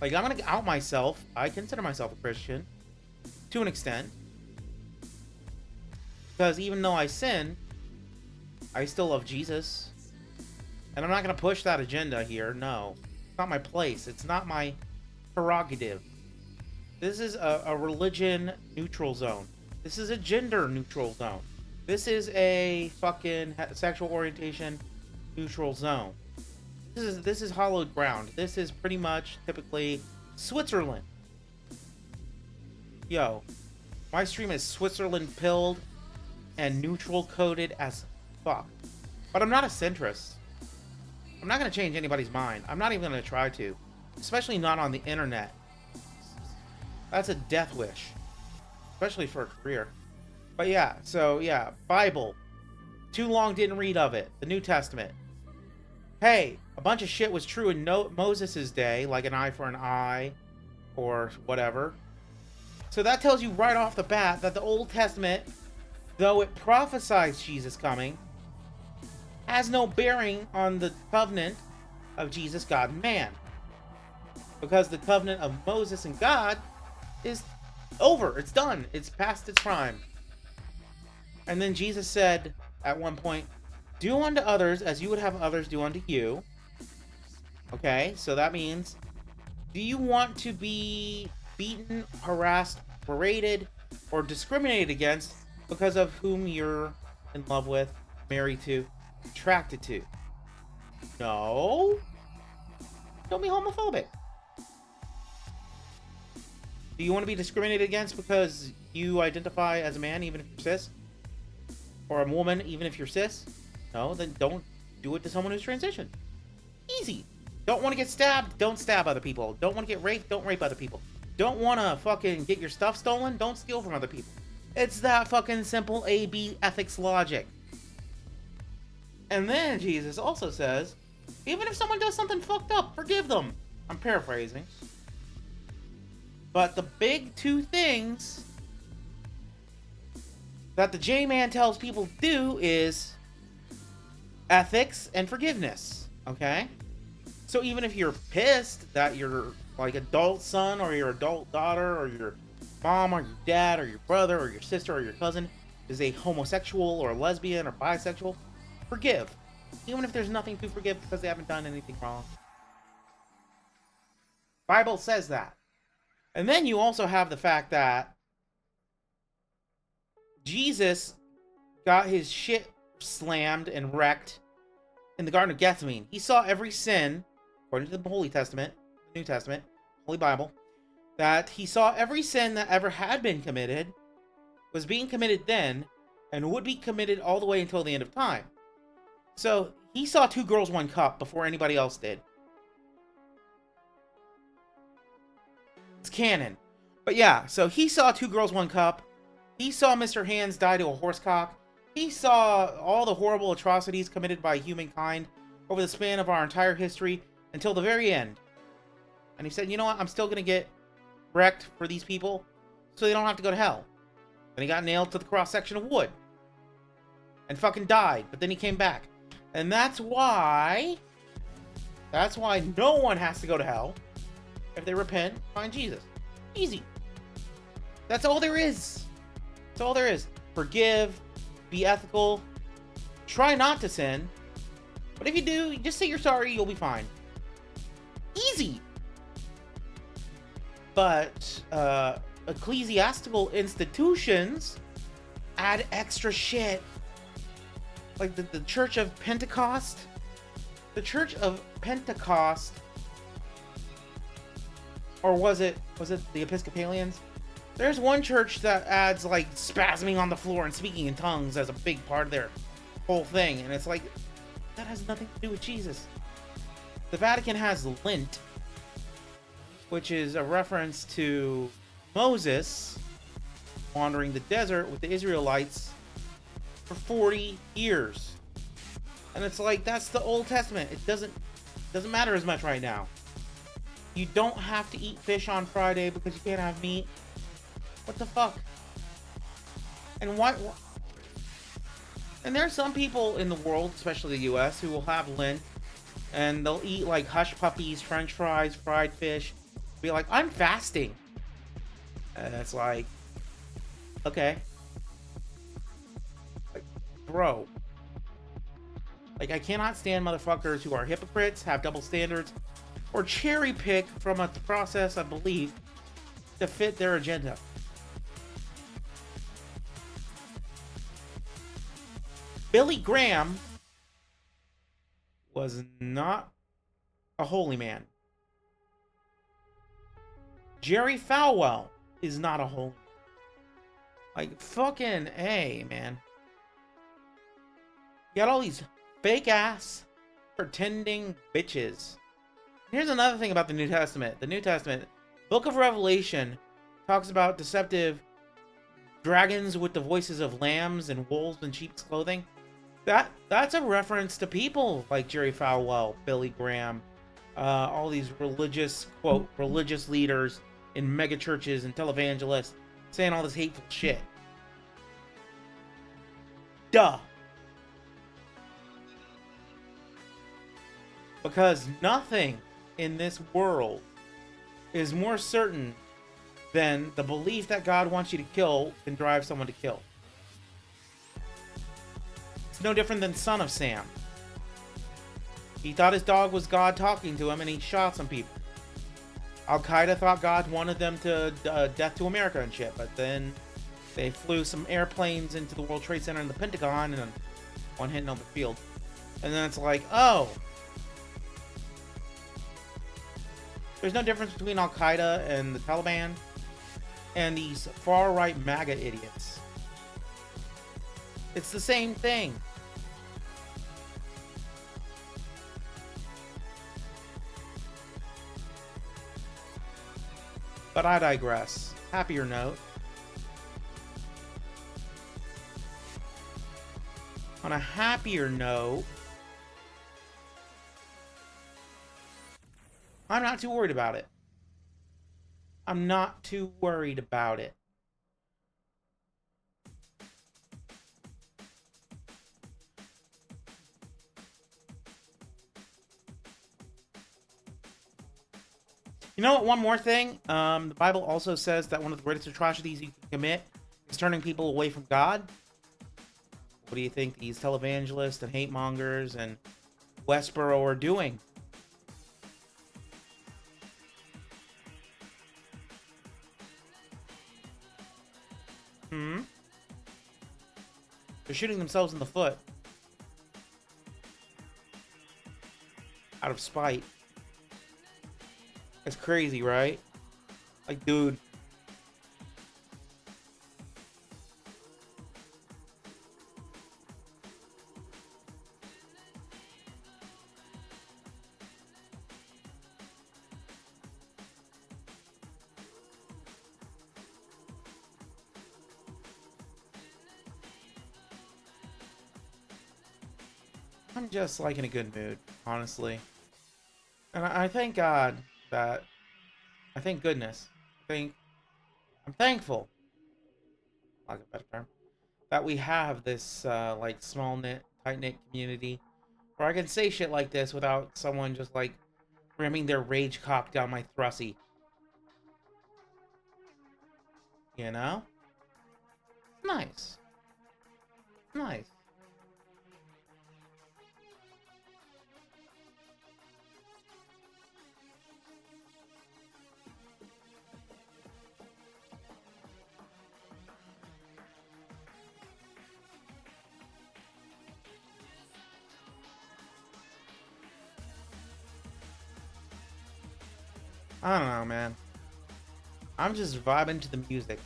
Like, I'm gonna out myself. I consider myself a Christian to an extent, because even though I sin, I still love Jesus. And I'm not gonna push that agenda here. No, it's not my place. It's not my prerogative. This is a religion neutral zone. This is a gender neutral zone. This is a fucking sexual orientation neutral zone. This is hollowed ground. This is pretty much typically Switzerland. Yo, my stream is Switzerland pilled and neutral coded as fuck. But I'm not a centrist. I'm not gonna change anybody's mind. I'm not even gonna try to. Especially not on the internet. That's a death wish. Especially for a career. But yeah, so yeah, Bible. Too long didn't read of it. The New Testament. Hey, a bunch of shit was true in Moses' day, like an eye for an eye, or whatever. So that tells you right off the bat that the Old Testament though it prophesies Jesus coming, has no bearing on the covenant of Jesus, God, and man. Because the covenant of Moses and God is over. It's done. It's past its prime. And then Jesus said at one point, do unto others as you would have others do unto you. Okay, so that means, do you want to be beaten, harassed, berated, or discriminated against because of whom you're in love with, married to, attracted to? No. Don't be homophobic. Do you want to be discriminated against because you identify as a man, even if you're cis? Or a woman, even if you're cis? No, then don't do it to someone who's transitioned. Easy. Don't want to get stabbed? Don't stab other people. Don't want to get raped? Don't rape other people. Don't want to fucking get your stuff stolen? Don't steal from other people. It's that fucking simple A-B ethics logic. And then Jesus also says, even if someone does something fucked up, forgive them. I'm paraphrasing. But the big two things that the J-Man tells people to do is ethics and forgiveness. Okay? So even if you're pissed that your like adult son or your adult daughter or your mom or your dad or your brother or your sister or your cousin is a homosexual or a lesbian or bisexual, forgive. Even if there's nothing to forgive because they haven't done anything wrong. Bible says that. And then you also have the fact that Jesus got his shit slammed and wrecked in the Garden of Gethsemane. He saw every sin, according to the Holy Testament, the New Testament, Holy Bible, that he saw every sin that ever had been committed, was being committed then, and would be committed all the way until the end of time. So, he saw 2 girls, 1 cup before anybody else did. It's canon. But yeah, so he saw 2 girls, 1 cup. He saw Mr. Hands die to a horsecock. He saw all the horrible atrocities committed by humankind over the span of our entire history until the very end. And he said, you know what? I'm still going to get wrecked for these people so they don't have to go to hell. Then he got nailed to the cross-section of wood. And fucking died. But then he came back. And that's why no one has to go to hell if they repent, find Jesus. Easy. That's all there is. That's all there is. Forgive. Be ethical. Try not to sin. But if you do, just say you're sorry, you'll be fine. Easy. But ecclesiastical institutions add extra shit. Like the Church of Pentecost. The Church of Pentecost, or was it the Episcopalians? There's one church that adds like spasming on the floor and speaking in tongues as a big part of their whole thing, and it's like, that has nothing to do with Jesus. The Vatican has Lent, which is a reference to Moses wandering the desert with the Israelites for 40 years. And it's like, that's the Old Testament. It doesn't matter as much right now. You don't have to eat fish on Friday because you can't have meat. What the fuck? And why? And there are some people in the world, especially the US, who will have Lent and they'll eat like hush puppies, french fries, fried fish. Be like, I'm fasting. And it's like, okay. Like, bro. Like, I cannot stand motherfuckers who are hypocrites, have double standards, or cherry pick from a process of belief to fit their agenda. Billy Graham was not a holy man. Jerry Falwell is not a holy man. Like, fucking A, man. You got all these fake ass pretending bitches. Here's another thing about the New Testament. The New Testament, Book of Revelation, talks about deceptive dragons with the voices of lambs and wolves in sheep's clothing. That's a reference to people like Jerry Falwell, Billy Graham, all these religious, quote, religious leaders in mega churches and televangelists saying all this hateful shit. Duh. Because nothing in this world is more certain than the belief that God wants you to kill can drive someone to kill. It's no different than Son of Sam. He thought his dog was God talking to him, and he shot some people. Al-Qaeda thought God wanted them to death to America and shit, but then they flew some airplanes into the World Trade Center and the Pentagon, and one hitting on the field. And then it's like, oh, there's no difference between Al-Qaeda and the Taliban and these far-right MAGA idiots. It's the same thing. But I digress. Happier note. On a happier note, I'm not too worried about it. I'm not too worried about it. You know what? One more thing. The Bible also says that one of the greatest atrocities you can commit is turning people away from God. What do you think these televangelists and hate mongers and Westboro are doing? They're shooting themselves in the foot. Out of spite. That's crazy, right? Like, dude. I'm just like in a good mood, honestly. And I thank God that, I thank goodness, I'm thankful, like a better term, that we have this, like, small-knit, tight-knit community where I can say shit like this without someone just, like, ramming their rage cock down my thrussy. You know? Nice. Nice. I don't know, man. I'm just vibing to the music.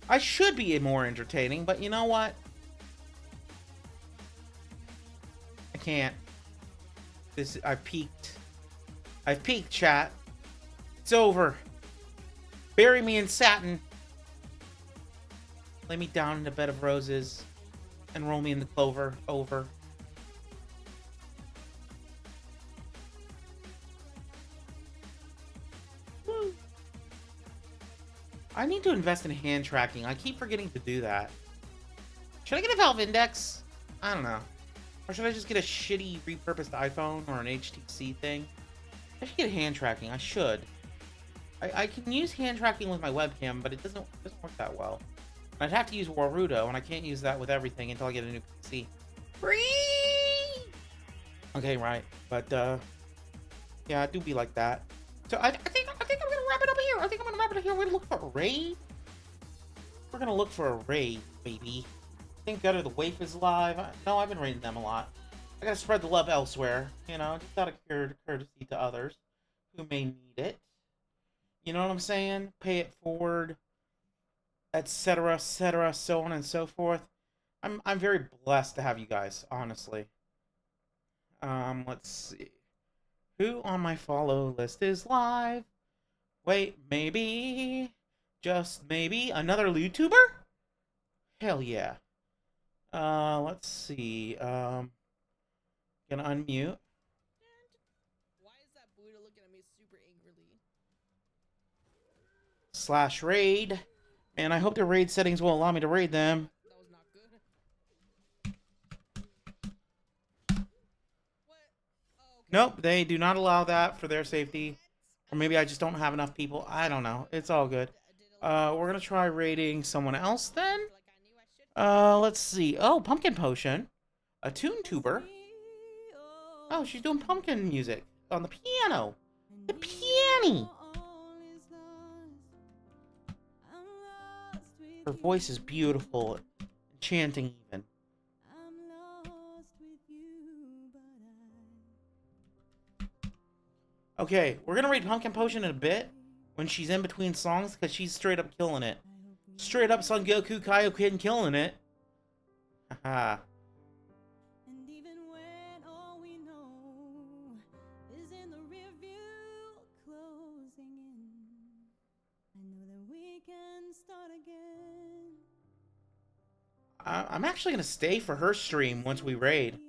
I should be more entertaining, but you know what? I can't. I've peaked. I've peaked, chat. It's over. Bury me in satin. Lay me down in a bed of roses. And roll me in the clover. Over. I need to invest in hand tracking. I keep forgetting to do that. Should I get a Valve Index? I don't know. Or should I just get a shitty repurposed iPhone or an HTC thing? I should get hand tracking. I should. I can use hand tracking with my webcam, but it doesn't work that well. I'd have to use Warudo, and I can't use that with everything until I get a new PC. Okay, right. But, yeah, it do be like that. So I think I'm gonna wrap it up here. I think I'm gonna wrap it up here. We're gonna look for a raid. We're gonna look for a raid, baby. I think Gutter the Waif is live. No, I've been raiding them a lot. I gotta spread the love elsewhere. You know, just out of courtesy to others who may need it. You know what I'm saying? Pay it forward, etc., etc., so on and so forth. I'm very blessed to have you guys, honestly. Let's see. Who on my follow list is live? Wait, maybe, just maybe, another YouTuber? Hell yeah. Let's see. Gonna unmute. Why is that Buddha looking at me super angrily? /raid. And I hope the raid settings will allow me to raid them. That was not good. Nope, they do not allow that for their safety. Or maybe I just don't have enough people. I don't know. It's all good. We're gonna try raiding someone else then. Let's see. Oh, Pumpkin Potion. A tune tuber. Oh, she's doing pumpkin music on the piano. The piano. Her voice is beautiful. Chanting even. Okay, we're gonna read Pumpkin Potion in a bit when she's in between songs because she's straight up killing it. Straight up Son Goku Kaioken killing it. Haha. And even when all we know is in the rear view closing in, I know that we can start again. I'm actually gonna stay for her stream once we raid.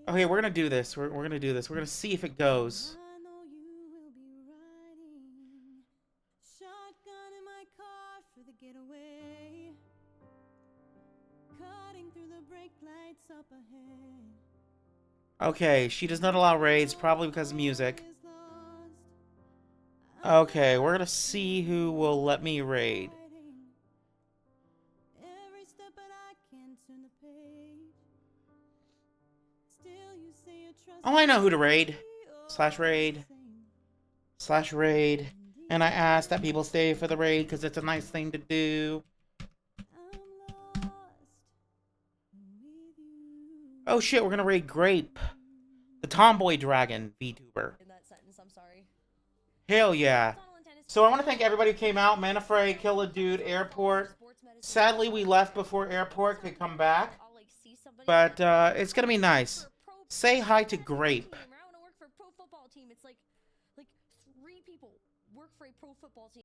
Okay, we're gonna do this. We're gonna do this. We're gonna see if it goes. I know you will be riding shotgun in my car for the getaway, cutting through the brake lights up ahead. Okay, she does not allow raids, probably because of music. Is lost. Okay, we're gonna see who will let me raid. Every step that I can turn the page. Still you say you trust Oh, I know who to raid. me, Slash raid. same. Slash raid. And I ask that people stay for the raid because it's a nice thing to do. I'm lost with you. Oh shit, we're gonna raid Grape. The Tomboy Dragon VTuber. In that sentence, I'm sorry. Hell yeah. So I want to thank everybody who came out. Manafray, Kill a Dude, Airport. Sadly, we left before Airport could come back. But it's gonna be nice. Say hi to Grape. I want to work for a pro football team. It's like 3 people work for a pro football team.